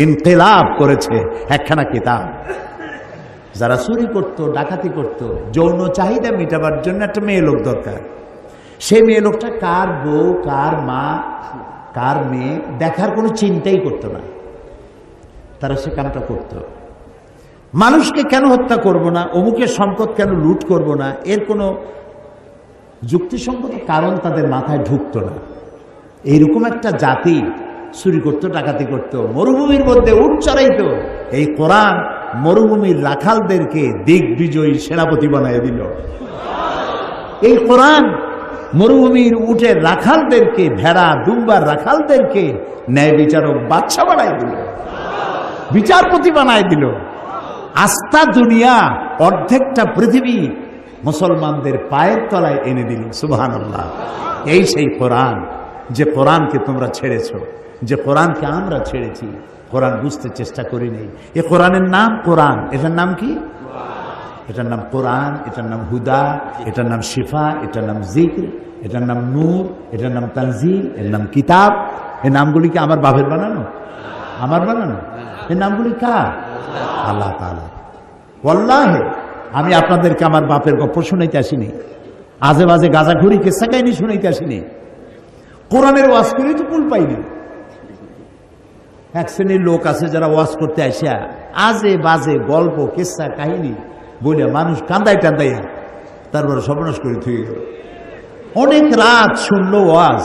ইনকিলাব করেছে একখানা কিতাব। যারা চুরি করত, ডাকাতি করত, যৌন চাহিদা মেটাবার জন্য একটা মেয়ে লোক দরকার। সেই মেয়ে লোকটা কার বউ, কার মা, কার মেয়ে দেখার কোনো চিন্তাই করতো না, তারা সে কামটা করত। মানুষকে কেন হত্যা করব না, অমুকের সম্পদ কেন লুট করব না, এর কোনো যুক্তিসঙ্গত কারণ তাদের মাথায় ঢুকতো না। এইরকম একটা জাতি চুরি করতো, ডাকাতি করতো, মরুভূমির মধ্যে উট চড়াইতো। এই কোরআন মরুভূমির রাখালদেরকে দিগ্বিজয়ী সেনাপতি বানিয়ে দিল। এই কোরআন মরুভূমির উটের রাখালদেরকে, ভেড়া দুম্বার রাখালদেরকে ন্যায় বিচারক বাদশা বানায় দিল, বিচারপতি বানায় দিল। আস্থা দুনিয়া, অর্ধেকটা পৃথিবী মুসলমানদের পায়ের তলায় এনে দিল। সুবহানাল্লাহ। এই সেই কোরআন, যে কোরআনকে তোমরা ছেড়েছ, যে কোরআনকে আমরা ছেড়েছি। কোরআন বুঝতে চেষ্টা করি নেই। এ কোরআনের নাম কোরআন। এটার নাম কি? এটার নাম কোরআন, এটার নাম হুদা, এটার নাম শিফা, এটার নাম জিক্র, এটার নাম নূর, এটার নাম তানজিল, এর নাম কিতাব। এই নামগুলি কি আমার বাপের বানানো? আমার বানানো? এই নামগুলি কার? আল্লাহ তাআলা। ওয়াল্লাহি আমি আপনাদেরকে আমার বাপের গল্প শুনাইতে আসিনি, আজে বাজে গাঁজাখুরি কিসসা কাহিনী শুনাইতে আসিনি। কোরআনের ওয়াজ করেই তো কুল পাইনি। এক শ্রেণীর লোক আছে যারা ওয়াজ করতে আসিয়া আজে বাজে গল্প কিসসা কাহিনী বলে মানুষ কান্দাই টান্দাইয়া তারপরে সর্বনাশ করে থুয়ে গেল। অনেক রাত শুনলো ওয়াজ,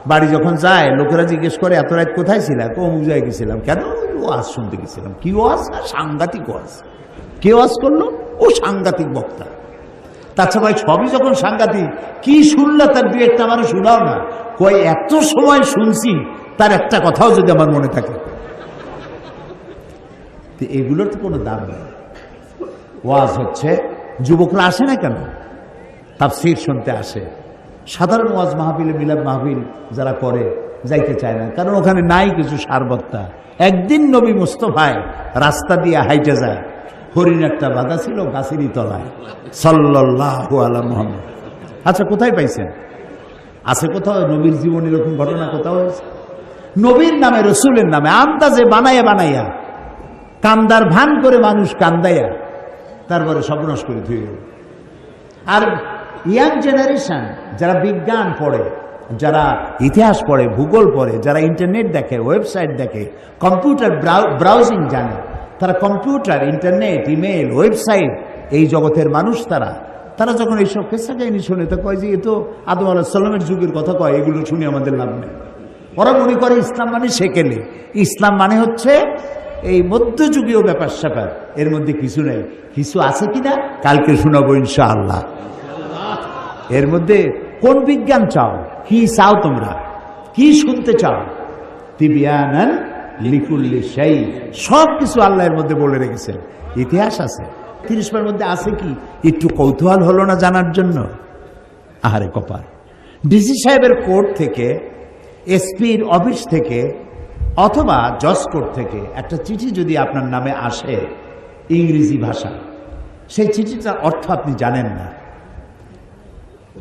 বাড়ি যখন যায় লোকেরা জিজ্ঞেস করে এত রাত কোথায় ছিলাম? অমুক জায়গায় গেছিলাম। কেন? ওয়াজ শুনতে গেছিলাম। কি ওয়াজ? সাংঘাতিক ওয়াজ। কে ওয়াজ করলো? ও সাংঘাতিক বক্তা। তাছাড়া ভাই সবই যখন সাংঘাতিক, কি শুনলা তার দু একটা আমার শোনাও না। কয় এত সময় শুনছি, তার একটা কথাও যদি আমার মনে থাকে। এগুলোর তো কোনো দাম নেই। ওয়াজ হচ্ছে, যুবকরা আসে না কেন? তাফসীর শুনতে আসে। সাধারণ ওয়াজ মাহফিলে, মিলাদ মাহফিল যারা করে যাইতে চায় না, কারণ ওখানে নাই কিছু সারবত্তা। একদিন নবী মুস্তাফায় রাস্তা দিয়ে হাইটে যায়, হরিণ একটা বাঁধা ছিল গাছেরই তলায়, সাল্লাল্লাহু আলা মুহাম্মদ। আচ্ছা, কোথায় পাইছেন? আছে কোথাও? নবীর জীবন এরকম ঘটনা কোথাও হয়েছে? নবীর নামে, রসুলের নামে আন্দাজে বানাইয়া বানাইয়া কান্দার ভান করে মানুষ কান্দাইয়া তারপরে সর্বনাশ করে ধুয়ে গেল। আর ইয়াং জেনারেশন যারা বিজ্ঞান পড়ে, যারা ইতিহাস পড়ে, ভূগোল পড়ে, যারা ইন্টারনেট দেখে, ওয়েবসাইট দেখে, কম্পিউটার ব্রাউজিং জানে, তারা কম্পিউটার, ইন্টারনেট, ইমেল, ওয়েবসাইট, এই জগতের মানুষ তারা যখন এইসব কেসা কাহিনী শুনে তো কয় যে এ তো আদম আলাইহিস সালামের যুগের কথা কয়, এগুলো শুনে আমাদের লাভ নেই। ওরা মনে করে ইসলাম মানে সেকেলে, ইসলাম মানে হচ্ছে এই মধ্যযুগীয় ব্যাপার স্যাপার, এর মধ্যে কিছু নেই। কিছু আছে কিনা কালকে শোনাবো ইনশাআল্লাহ। এর মধ্যে কোন বিজ্ঞান চাও? কি চাও তোমরা? কি শুনতে চাও? তিবিয়ানান লিকুল্লি শাই, সব কিছু আল্লাহর মধ্যে বলে রেখেছেন। ইতিহাস আছে 30 মধ্যে আছে কি? একটু কৌতূহল হলো না জানার জন্য? আহারে কপাল। ডিসি সাহেবের কোর্ট থেকে, এসপির অফিস থেকে, অথবা জজ কোর্ট থেকে একটা চিঠি যদি আপনার নামে আসে ইংরেজি ভাষা, সেই চিঠিটার অর্থ আপনি জানেন না,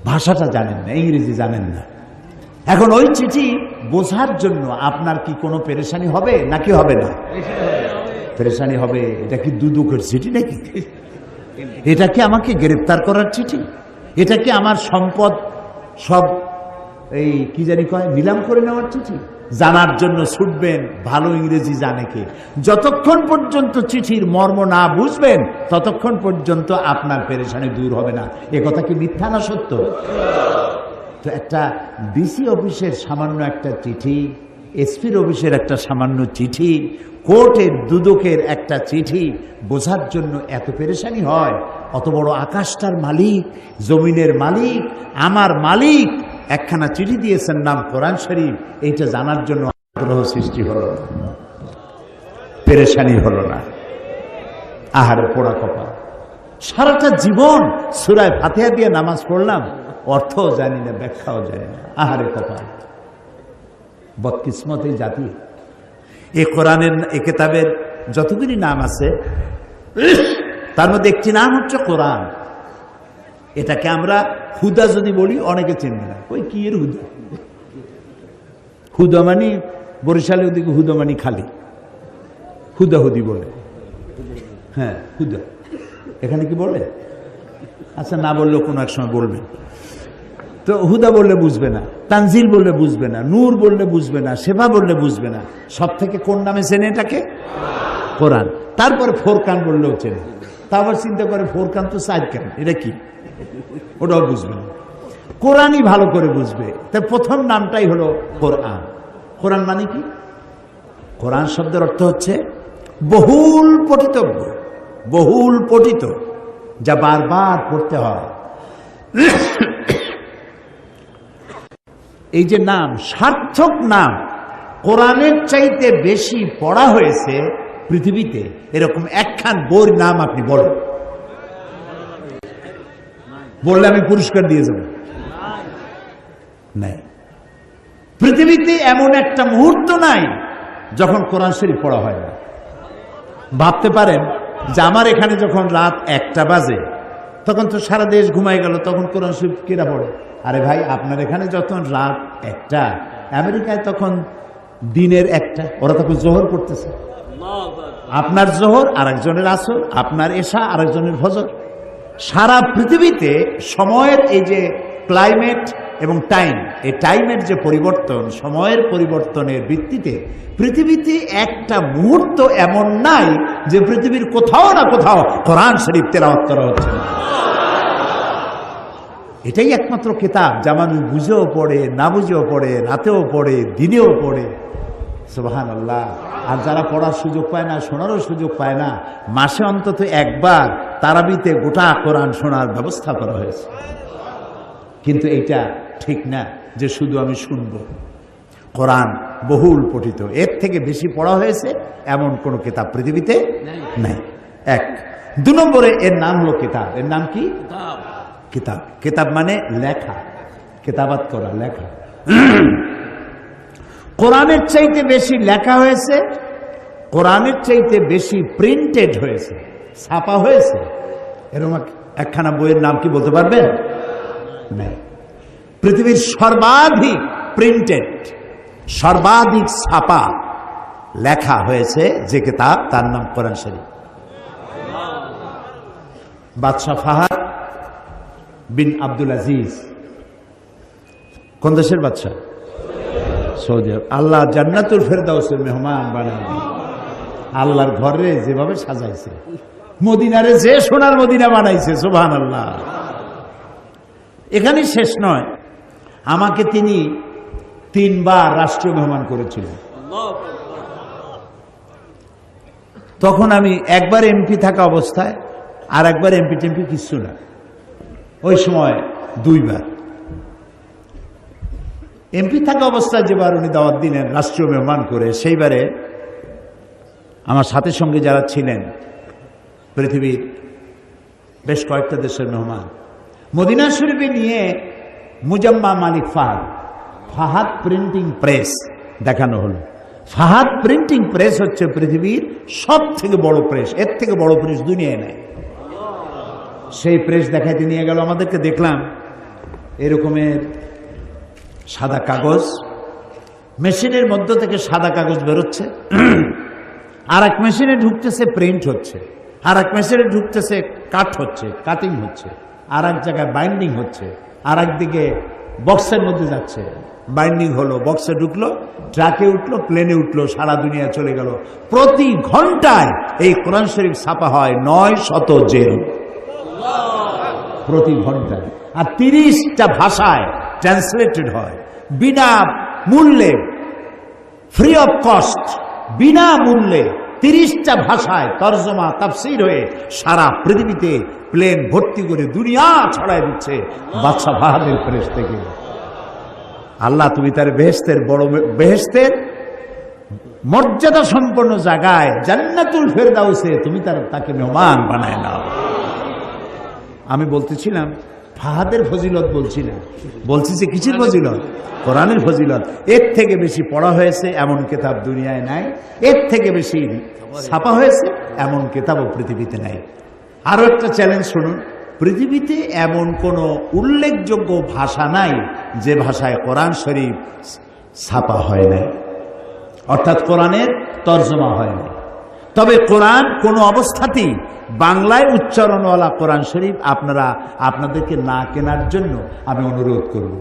ভাষাটা জানেন না, ইংরেজি জানেন না। এখন ওই চিঠি বোঝার জন্য আপনার কি কোনো পেরেশানি হবে নাকি হবে না? পেরেশানি হবে। এটা কি দুদকের চিঠি নাকি? এটা কি আমাকে গ্রেফতার করার চিঠি? এটা কি আমার সম্পদ সব এই কি জানি কয় নিলাম করে নেওয়ার চিঠি? জানার জন্য ছুটবেন, ভালো ইংরেজি জানে কে। যতক্ষণ পর্যন্ত চিঠির মর্ম না বুঝবেন ততক্ষণ পর্যন্ত আপনার পেরেশানি দূর হবে না। এ কথা কি মিথ্যা না সত্য? তো একটা ডিসি অফিসের সামান্য একটা চিঠি, এসপির অফিসের একটা সামান্য চিঠি, কোর্টের দুদকের একটা চিঠি বোঝার জন্য এত পেরেশানি হয়? অত বড় আকাশটার মালিক, জমিনের মালিক, আমার মালিক একখানা চিঠি দিয়েছেন, নাম কোরআন শরীফ, এইটা জানার জন্য আগ্রহ সৃষ্টি হলো না, পেরেশানি হলো না। আহারে পোড়া কপাল। সারাটা জীবন সূরা ফাতিহা দিয়ে নামাজ পড়লাম, অর্থও জানি না, ব্যাখ্যাও জানি না। আহারে কপাল। বদকিসমত এই জাতি। এ কোরআনের, এ কিতাবের যতগুলি নাম আছে তার মধ্যে একটি নাম হচ্ছে কোরআন। এটাকে আমরা হুদা যদি বলি অনেকে চিনবে না। ওই কি এর হুদা? হুদা মানে বরিশালে ওদিকে হুদা মানে খালি, হুদাহুদি বলে। হ্যাঁ, হুদা এখানে কি বলে? আচ্ছা, না বললেও কোনো এক সময় বলবে। তো হুদা বললে বুঝবে না, তানজিল বললে বুঝবে না, নূর বললে বুঝবে না, সেবা বললে বুঝবে না। সব থেকে কোন নামে চেনে এটাকে? কোরআন। তারপরে ফোরকান বললেও চেনে। তারপর চিন্তা করে ফোরকান তো সাইড কেন, এটা কি, ওটাও বুঝবে না। কোরআনই ভালো করে বুঝবে। তার প্রথম নামটাই হলো কোরআন। কোরআন মানে কি? কোরআন শব্দের অর্থ হচ্ছে বহুল পঠিতব্য, বহুল পঠিত, যা বারবার পড়তে হয়। এই যে নাম, সার্থক নাম, কোরআনের চাইতে বেশি পড়া হয়েছে পৃথিবীতে এরকম একখান বইয়ের নাম আপনি বলেন। বললে আমি পুরস্কার দিয়ে যাব। নাই, পৃথিবীতে এমন একটা মুহূর্ত নাই যখন কোরআন শরীফ পড়া হয় না। ভাবতে পারেন যে আমার এখানে যখন রাত 1টা বাজে তখন তো সারা দেশ ঘুমাই গেল, তখন কোরআন শরীফ কেরা পড়ে? আরে ভাই, আপনার এখানে যখন রাত 1টা, আমেরিকায় তখন দিনের 1টা, ওরা তখন জোহর করতেছে। আপনার জোহর আর একজনের আসর, আপনার এশা আর একজনের ফজর। সারা পৃথিবীতে সময়ের এই যে ক্লাইমেট এবং টাইম, এই টাইমের যে পরিবর্তন, সময়ের পরিবর্তনের ভিত্তিতে পৃথিবীতে একটা মুহূর্ত এমন নাই যে পৃথিবীর কোথাও না কোথাও কোরআন শরীফ তেলাওয়াত করা হচ্ছে না। এটাই একমাত্র কিতাব যা মানুষ বুঝেও পড়ে, না বুঝেও পড়ে, রাতেও পড়ে, দিনেও পড়ে। সুবহানাল্লাহ। আর যারা পড়ার সুযোগ পায় না, শোনারও সুযোগ পায় না, মাসে অন্তত একবার তারাবিতে গোটা কোরআন শোনার ব্যবস্থা করা হয়েছে। কিন্তু এইটা ঠিক না যে শুধু আমি শুনব। কোরআন বহুল পঠিত, এর থেকে বেশি পড়া হয়েছে এমন কোনো কিতাব পৃথিবীতে নাই। 1। 2 নম্বরে এর নাম হলো কিতাব। এর নাম কি? কিতাব। কিতাব মানে লেখা, কিতাবাত করা, লেখা। কোরআনের চাইতে বেশি লেখা হয়েছে, কোরআনের চাইতে বেশি প্রিন্টেড হয়েছে, ছাপা হয়েছে। এরকম একখানা বইয়ের নাম কি বলতে পারবেন? নাই। পৃথিবীর সর্বাধিক প্রিন্টেড, সর্বাধিক ছাপা লেখা হয়েছে যে কিতাব, তার নাম কোরআন শরীফ। বাদশাহ ফাহাদ বিন আব্দুল আজিজ কোন দেশের বাদশাহ? সৌদি আরব। আল্লাহ জান্নাতুল ফেরদাউসের মেহমান বানান। আল্লাহর ঘরে যেভাবে সাজাইছে, মদিনারে যে সোনার মদিনা বানাইছে, সুবহানাল্লাহ। এখানে শেষ নয়, আমাকে তিনি 3 বার রাষ্ট্রীয় মেহমান করেছিলেন। তখন আমি একবার এমপি থাকা অবস্থায়, আর একবার এমপি টেমপি কিচ্ছু না, ওই সময় 2 বার। এমপি থাকা অবস্থায় যেবার উনি দাওয়াত দিলেন রাষ্ট্রীয় মেহমান করে, সেইবারে আমার সাথে সঙ্গে যারা ছিলেন পৃথিবীর বেশ কয়েকটা দেশের মেহমান, মদিনা শরীফে নিয়ে মুজাম্মা মালিক ফাহাদ প্রিন্টিং প্রেস দেখানো হলো। ফাহাদ প্রিন্টিং প্রেস হচ্ছে পৃথিবীর সব থেকে বড় প্রেস, এর থেকে বড় প্রেস দুনিয়ায় নেই। সেই প্রেস দেখাইতে নিয়ে গেল আমাদেরকে। দেখলাম এরকমের সাদা কাগজ, মেশিনের মধ্য থেকে সাদা কাগজ বেরোচ্ছে, আর এক মেশিনে ঢুকতেছে প্রিন্ট হচ্ছে, আর এক মেশিনে ঢুকতেছে কাট হচ্ছে, কাটিং হচ্ছে, আর এক জায়গায় বাইন্ডিং হচ্ছে, আর একদিকে বক্সের মধ্যে যাচ্ছে, বাইন্ডিং হলো, বক্সে ঢুকলো, ট্রাকে উঠলো, প্লেনে উঠলো, সারা দুনিয়া চলে গেল। প্রতি ঘন্টায় এই কোরআন শরীফ ছাপা হয় 900 জেল, প্রতি ঘন্টায়। আর 30টা ভাষায় ট্রান্সলেটেড হয় বিনা মূল্যে, ফ্রি অফ কস্ট, বিনা মূল্যে 30টা ভাষায় তর্জমা তাফসীর হয়ে সারা পৃথিবীতে প্লেন ভর্তি করে দুনিয়া ছড়ায় দিচ্ছে বাদশাহ ফাহাদের প্রেস থেকে। আল্লাহ, তুমি তার বেহেশতের বড়, বেহেশতের মর্যাদা সম্পন্ন জায়গায় জান্নাতুল ফেরদাউসে তুমি তাকে মেহমান বানায় নাও। আমি বলতেছিলাম ফাহাদের ফজিলত বলছি না, বলছি যে কিসের ফজিলত? কোরআনের ফজিলত। এর থেকে বেশি পড়া হয়েছে এমন কিতাব দুনিয়ায় নাই, এর থেকে বেশি ছাপা হয়েছে এমন কিতাবও পৃথিবীতে নাই। আরো একটা চ্যালেঞ্জ শুনুন, পৃথিবীতে এমন কোনো উল্লেখযোগ্য ভাষা নাই যে ভাষায় কোরআন শরীফ ছাপা হয় নাই, অর্থাৎ কোরআনের তর্জমা হয় নাই। তবে কোরআন কোনো অবস্থাতেই বাংলায় উচ্চারণওয়ালা কোরআন শরীফ আপনাদেরকে না কেনার জন্য আমি অনুরোধ করব।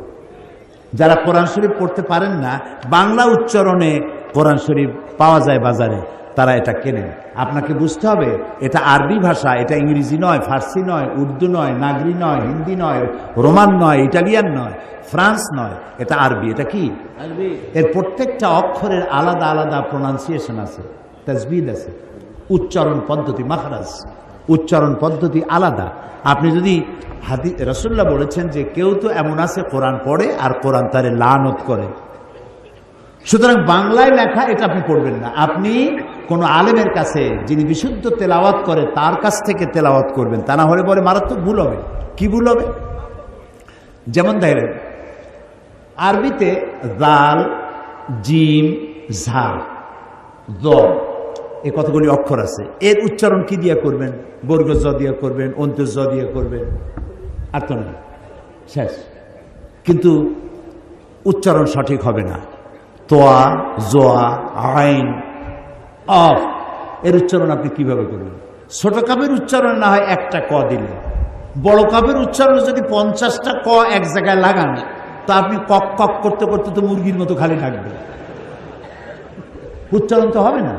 যারা কোরআন শরীফ পড়তে পারেন না, বাংলা উচ্চারণে কোরআন শরীফ পাওয়া যায় বাজারে, তারা এটা কেনেন। আপনাকে বুঝতে হবে এটা আরবি ভাষা, এটা ইংরেজি নয়, ফার্সি নয়, উর্দু নয়, নাগরি নয়, হিন্দি নয়, রোমান নয়, ইটালিয়ান নয়, ফ্রান্স নয়, এটা আরবি। এটা কি আরবি? এর প্রত্যেকটা অক্ষরের আলাদা আলাদা প্রোনাউন্সিয়েশন আছে, তাজবিদ আছে, উচ্চারণ পদ্ধতি, মাখরাজ উচ্চারণ পদ্ধতি আলাদা। আপনি যদি রাসূলুল্লাহ বলেছেন যে কেউ তো এমন আছে কোরআন পড়ে আর কোরআন তারে লানত করে, সুতরাং বাংলায় লেখা এটা আপনি পড়বেন না। আপনি কোন আলেমের কাছে যিনি বিশুদ্ধ তেলাওয়াত করে তার কাছ থেকে তেলাওয়াত করবেন, তা না হলে পরে মারাত্মক ভুল হবে। কি ভুল হবে? যেমন দেখেন আরবিতে জাল, জিম, ঝা, জ, এই কতগুলি অক্ষর আছে। এর উচ্চারণ কি দিয়ে করবেন? বর্গ জ দিয়ে করবেন, অন্তর জ দিয়ে করবেন, আর তো না, শেষ। কিন্তু উচ্চারণ সঠিক হবে না। তোয়া, জোয়া, আইন, অফ, এর উচ্চারণ আপনি কিভাবে করবেন? ছোট কাপের উচ্চারণ না হয় একটা ক দিলে, বড় কাপের উচ্চারণ যদি 50টা ক এক জায়গায় লাগান, তো আপনি কক কক করতে করতে তো মুরগির মতো খালি থাকবে, উচ্চারণ তো হবে না।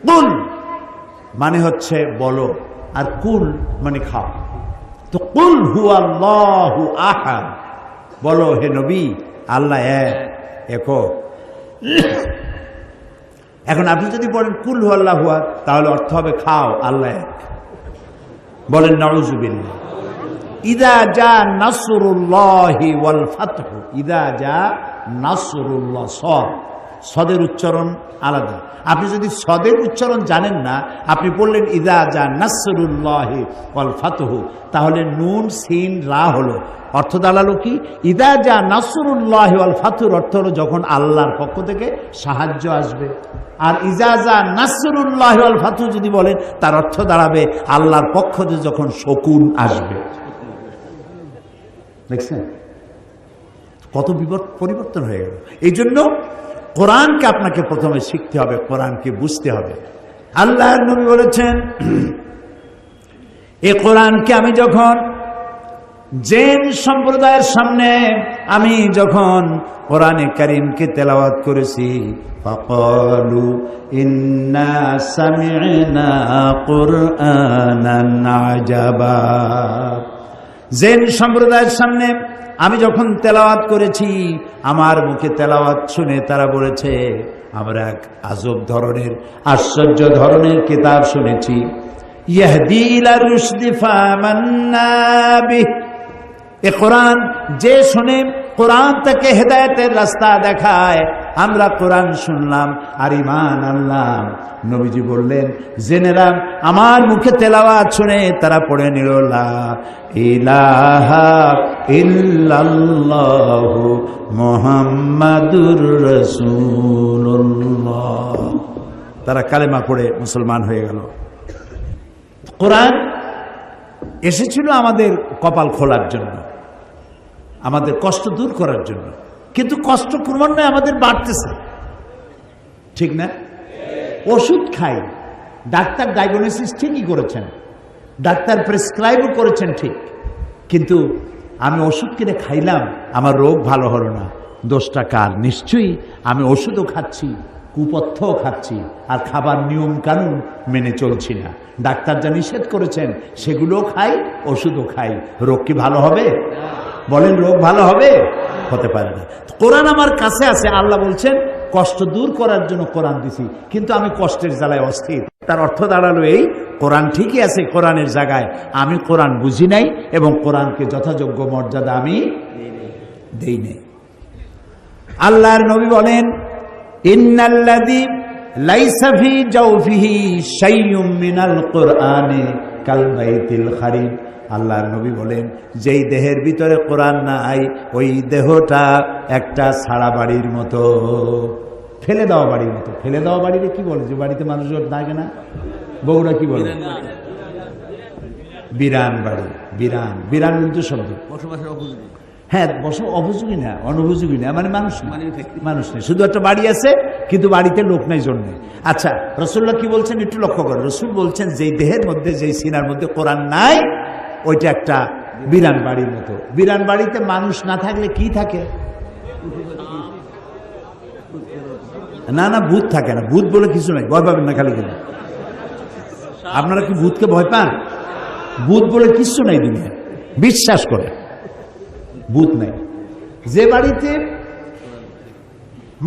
কুল মানে হচ্ছে বলো, আর কুল মানে খাও। তো কুল হুয়াল্লাহু আহাদ, বলো হে নবী আল্লাহ এক। এখন আপনি যদি বলেন কুল হুয়াল্লাহু আহাদ, তাহলে অর্থ হবে খাও, আল্লাহ এক। বলেন নাউযুবিল্লাহ। ইদা জা নাসরুল্লাহি ওয়াল ফাতহু, ইদা জা নাসরুল্লাহ, সদের উচ্চারণ আলাদা। আপনি যদি সদের উচ্চারণ জানেন না, আপনি বললেন ইদা জা নাসরুল্লাহি ওয়াল ফাতহু, তাহলে নুন সিন রা হলো, অর্থ দাঁড়ালো কি? ইদা জা নাসরুল্লাহি ওয়াল ফাতহুর অর্থ হলো যখন আল্লাহর পক্ষ থেকে সাহায্য আসবে। আর ইজা জা নাসরুল্লাহি ওয়াল ফাতহু যদি বলেন, তার অর্থ দাঁড়াবে আল্লাহর পক্ষ থেকে যখন শকুন আসবে। দেখছেন কত পরিবর্তন হয়ে গেল। এই জন্য কোরআনকে আপনাকে প্রথমে শিখতে হবে, কোরআনকে বুঝতে হবে। আল্লাহর নবী বলেছেন, এই কোরআনকে আমি যখন জেন সম্প্রদায়ের সামনে আমি যখন কোরআনে কারীমকে তেলাওয়াত করেছি, ফাকালু ইন্না সামি'না কুরআনান আজাবা, জেন সম্প্রদায়ের সামনে আমি যখন তেলাওয়াত করেছি, আমার মুখে তেলাওয়াত শুনে তারা বলেছে আমরা এক আজব ধরনের, আশ্চর্য ধরনের কিতাব শুনেছি। ইয়াহদি ইলা রুশদি ফামান্না বিহি, এ কোরআন যে শুনে কোরআন তাকে হেদায়েতের রাস্তা দেখায়, আমরা কোরআন শুনলাম আর ঈমান আনলাম। নবীজি বললেন, জেনেরা আমার মুখে তেলাওয়াত শুনে তারা পড়ে নিল লা ইলাহা ইল্লাল্লাহু মুহাম্মাদুর রাসূলুল্লাহ, তারা কালেমা পড়ে মুসলমান হয়ে গেল। কোরআন এসেছিল আমাদের কপাল খোলার জন্য, আমাদের কষ্ট দূর করার জন্য, কিন্তু কষ্ট ক্রমান্বয়ে আমাদের বাড়তেছে, ঠিক না? ওষুধ খাই, ডাক্তার ডায়াগনোসিস ঠিকই করেছেন, ডাক্তার প্রেসক্রাইবও করেছেন ঠিক, কিন্তু আমি ওষুধ কিনে খাইলাম, আমার রোগ ভালো হলো না, দোষটা কার? নিশ্চয়ই আমি ওষুধও খাচ্ছি, কুপথ্যও খাচ্ছি, আর খাবার নিয়ম কানুন মেনে চলছি না। ডাক্তার যা নিষেধ করেছেন সেগুলোও খাই, ওষুধও খাই, রোগ কি ভালো হবে? বলেন রোগ ভালো হবে? হতে পারে না। কোরআন আমার কাছে আছে, আল্লাহ বলছেন কষ্ট দূর করার জন্য কোরআন দিছি, কিন্তু আমি কষ্টের জ্বালায় অস্থির। তার অর্থ দাঁড়ালো এই, কোরআন ঠিকই আছে কোরআনের জায়গায়, আমি কোরআন বুঝি নাই এবং কোরআনকে যথাযোগ্য মর্যাদা আমি দেই নাই। আল্লাহর নবী বলেন, ইন্নাল্লাযী লাইসা ফি জাওফিহি শাইউম মিনাল কুরআনি কাল বাইতিল খারিব, আল্লাহর নবী বলেন যেই দেহের ভিতরে কোরআন নাই, ওই দেহটা একটা ছাড়া বাড়ির মতো, ফেলে দেওয়া বাড়ির মতো। ফেলে দেওয়া বাড়িতে কি বলে? যে বাড়িতে মানুষজন থাকে না, বউরা কি বলে? বিরান বাড়ি। বিরান, বিরান কিন্তু শব্দ, হ্যাঁ, অপযোগী না, অনুপযোগী না, মানে মানুষ না, মানুষ নেই, শুধু একটা বাড়ি আছে কিন্তু বাড়িতে লোক নাই জন্য। আচ্ছা, রাসূলুল্লাহ কি বলছেন একটু লক্ষ্য করেন। রাসূল বলছেন যেই দেহের মধ্যে, যেই সিনার মধ্যে কোরআন নাই, ওইটা একটা বিরান বাড়ির মতো। বিরান বাড়িতে মানুষ না থাকলে কি থাকে? না না, ভূত থাকে না। ভূত বলে কিছু নাই, ভয় পাবেন না খালি খালি। আপনারা কি ভূতকে ভয় পান? ভূত বলে কিছু নাই দুনিয়া, বিশ্বাস করে ভূত নাই। যে বাড়িতে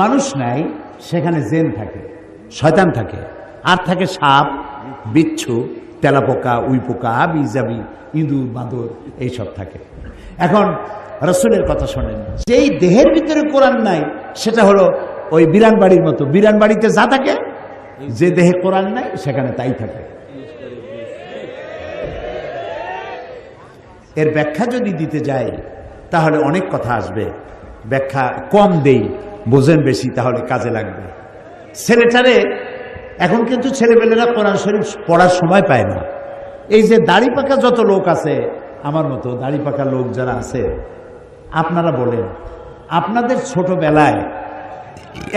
মানুষ নাই সেখানে জিন থাকে, শয়তান থাকে, আর থাকে সাপ, বিচ্ছু, তেলাপোকা, উইপোকা, বিজাবি, ইঁদুর, বাঁদর, এইসব থাকে। এখন রাসূলের কথা শোনেন, যেই দেহের ভিতরে কোরআন নাই সেটা হলো ওই বিরান বাড়ির মতো। বিরান বাড়িতে যা থাকে, যে দেহে কোরআন নাই সেখানে তাই থাকে। এর ব্যাখ্যা যদি দিতে যাই তাহলে অনেক কথা আসবে, ব্যাখ্যা কম দেই, বোঝেন বেশি, তাহলে কাজে লাগবে। ছেলেটারে এখন কিন্তু ছেলেপেলেরা কোরআন শরীফ পড়ার সময় পায় না। এই যে দাড়ি পাকা যত লোক আছে, আমার মতো দাড়ি পাকা লোক যারা আছে, আপনারা বলেন, আপনাদের ছোটবেলায়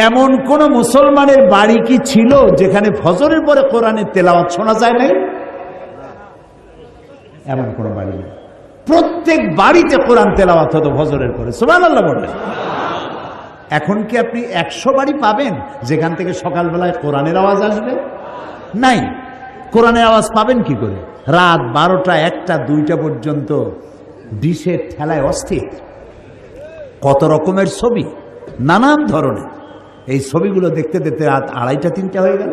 এমন কোন মুসলমানের বাড়ি কি ছিল যেখানে ফজরের পরে কোরআনের তেলাওয়াত শোনা যায় নাই? এমন কোন বাড়ি নেই। প্রত্যেক বাড়িতে কোরআন তেলাওয়াত হতো ফজরের পরে, সুবহানাল্লাহ বলেন। এখন কি আপনি 100 বাড়ি পাবেন যেখান থেকে সকালবেলায় কোরআনের আওয়াজ আসবে? নাই। কোরআনের আওয়াজ পাবেন কি করে? রাত 12টা, 1টা, 2টা পর্যন্ত ডিশের ঠেলায় অস্থির, কত রকমের ছবি, নানান ধরনের। এই ছবিগুলো দেখতে দেখতে রাত 2:30, 3টা হয়ে গেল।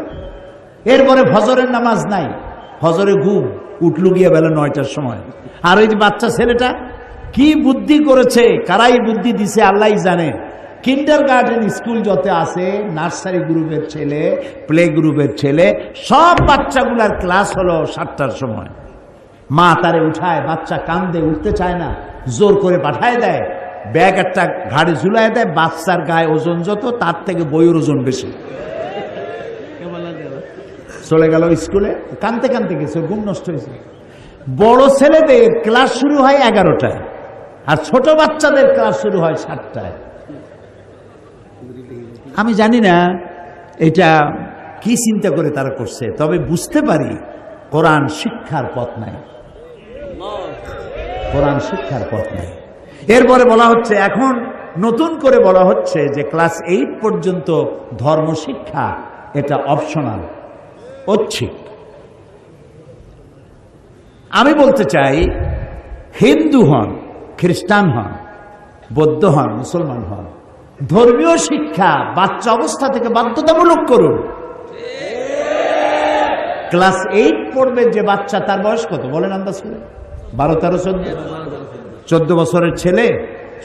এরপরে ফজরের নামাজ নাই, ফজরে ঘুম, উঠলু গিয়ে বেলা 9টার সময়। আর ওই যে বাচ্চা ছেলেটা কি বুদ্ধি করেছে, কারাই বুদ্ধি দিছে আল্লাহই জানে। কিন্ডারগার্টেন স্কুল যত আছে, নার্সারি গ্রুপের ছেলে, প্লে গ্রুপের ছেলে, সব বাচ্চাগুলার ক্লাস হলো 7টার সময়। মা তারে উঠায়, বাচ্চা কান্দে, উঠতে চায় না, জোর করে পাঠায় দেয়, ব্যাগ একটা ঘাড়ে ঝুলায় দেয়। বাচ্চার গায়ে ওজন যত, তার থেকে বইয়ের ওজন বেশি। চলে গেল স্কুলে, কানতে কানতে গেছে, ঘুম নষ্ট হয়েছে। বড় ছেলেদের ক্লাস শুরু হয় 11টায়, আর ছোট বাচ্চাদের ক্লাস শুরু হয় 7টায়। আমি জানি না এটা কি চিন্তা করে তারা করছে, তবে বুঝতে পারি কোরআন শিক্ষার পথ নাই, কোরআন শিক্ষার পথ নাই। এরপরে বলা হচ্ছে, এখন নতুন করে বলা হচ্ছে যে ক্লাস 8 পর্যন্ত ধর্ম শিক্ষা এটা অপশনাল, ঐচ্ছিক। আমি বলতে চাই, হিন্দু হন, খ্রিস্টান হন, বৌদ্ধ হন, মুসলমান হন, ধর্মীয় শিক্ষা বাচ্চা অবস্থা থেকে বাধ্যতামূলক করুন। ক্লাস 8 পড়বে যে বাচ্চা, তার বয়স কত বলেন আন্দাজ করে? 12, 13, 14 বছরের ছেলে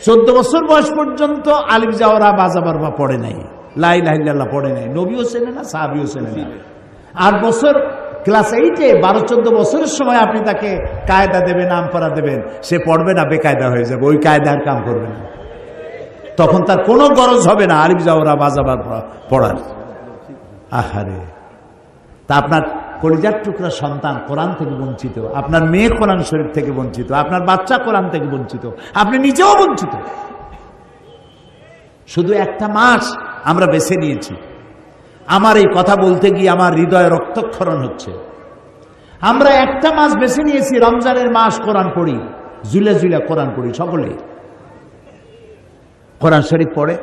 14 বছর বয়স পর্যন্ত আলিফ জাওরা বাজাবার বা পড়ে নাই, লা ইলাহা ইল্লাল্লাহ পড়ে নাই, নবীও চেনে না, সাহাবীও চেনে না। 8 বছর ক্লাস 8-এ 12-14 বছরের সময় আপনি তাকে কায়দা দেবেন, নাম পড়া দেবেন, সে পড়বে না, বেকায়দা হয়ে যাবে, ওই কায়দার কাম করবে না। তখন তার কোনো গরজ হবে না আলিফ জাওরা বাজাবার পড়ার। আহারে, তা আপনার কলিজার টুকরা সন্তান কোরআন থেকে বঞ্চিত, আপনার মেয়ে কোরআন শরীফ থেকে বঞ্চিত, আপনার বাচ্চা কোরআন থেকে বঞ্চিত, আপনি নিজেও বঞ্চিত। শুধু একটা মাস আমরা বেছে নিয়েছি। আমার এই কথা বলতে গিয়ে আমার হৃদয়ে রক্তক্ষরণ হচ্ছে। আমরা একটা মাস বেছে নিয়েছি, রমজানের মাস, কোরআন পড়ি, জুলে জুলে কোরআন পড়ি, সকলে কোরআন শরীফ পড়ে।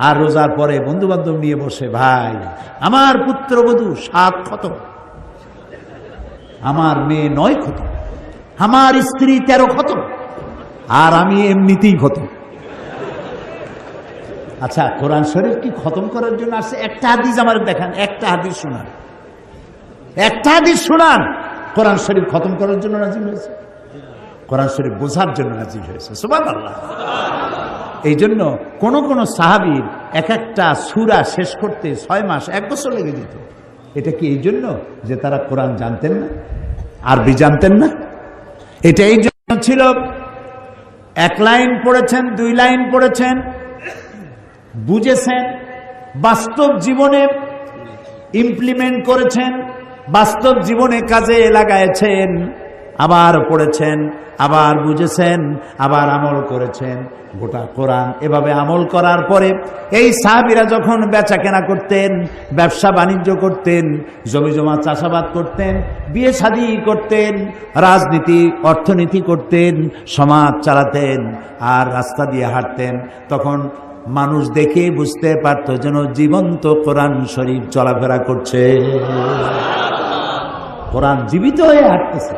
আর রোজার পরে বন্ধু বান্ধব নিয়ে বসে, ভাই আমার পুত্রবধূ 7 খতম, আমার মেয়ে 9 খতম, আমার স্ত্রী 13 খতম, আর আমি এমনিতেই খতম। আচ্ছা, কোরআন শরীফ কি খতম করার জন্য আসছে? একটা হাদিস আমার দেখান, একটা হাদিস শোনান, একটা হাদিস শোনান। কোরআন শরীফ খতম করার জন্য নাজিল হয়েছে, কোরআন শরীফ বোঝার জন্য নাজিল হয়েছে। সুবহানাল্লাহ। এই জন্য কোন কোন সাহাবীর এক একটা সূরা শেষ করতে 6 মাস, 1 বছর লেগে যেত। এটা কি এই জন্য যে তারা কোরআন জানতেন না, আরবি জানতেন না? এটা এই জন্য ছিল, 1 লাইন পড়েছেন, 2 লাইন পড়েছেন, বুঝেছেন, বাস্তব জীবনে ইমপ্লিমেন্ট করেছেন, বাস্তব জীবনে কাজে লাগাইছেন, আবার পড়েছেন, আবার বুঝেছেন, আবার আমল করেছেন। গোটা কোরআন এভাবে আমল করার পরে এই সাহাবীরা যখন বেচা কেনা করতেন, ব্যবসা বাণিজ্য করতেন, জমি জমা চাষাবাদ করতেন, বিয়ে শাদী করতেন, রাজনীতি অর্থনীতি করতেন, সমাজ চালাতেন আর রাস্তা দিয়ে হাঁটতেন, তখন মানুষ দেখে বুঝতে পারত যেন জীবন্ত কোরআন শরীফ চলাফেরা করছে, কোরআন জীবিত হয়ে হাঁটতেছে।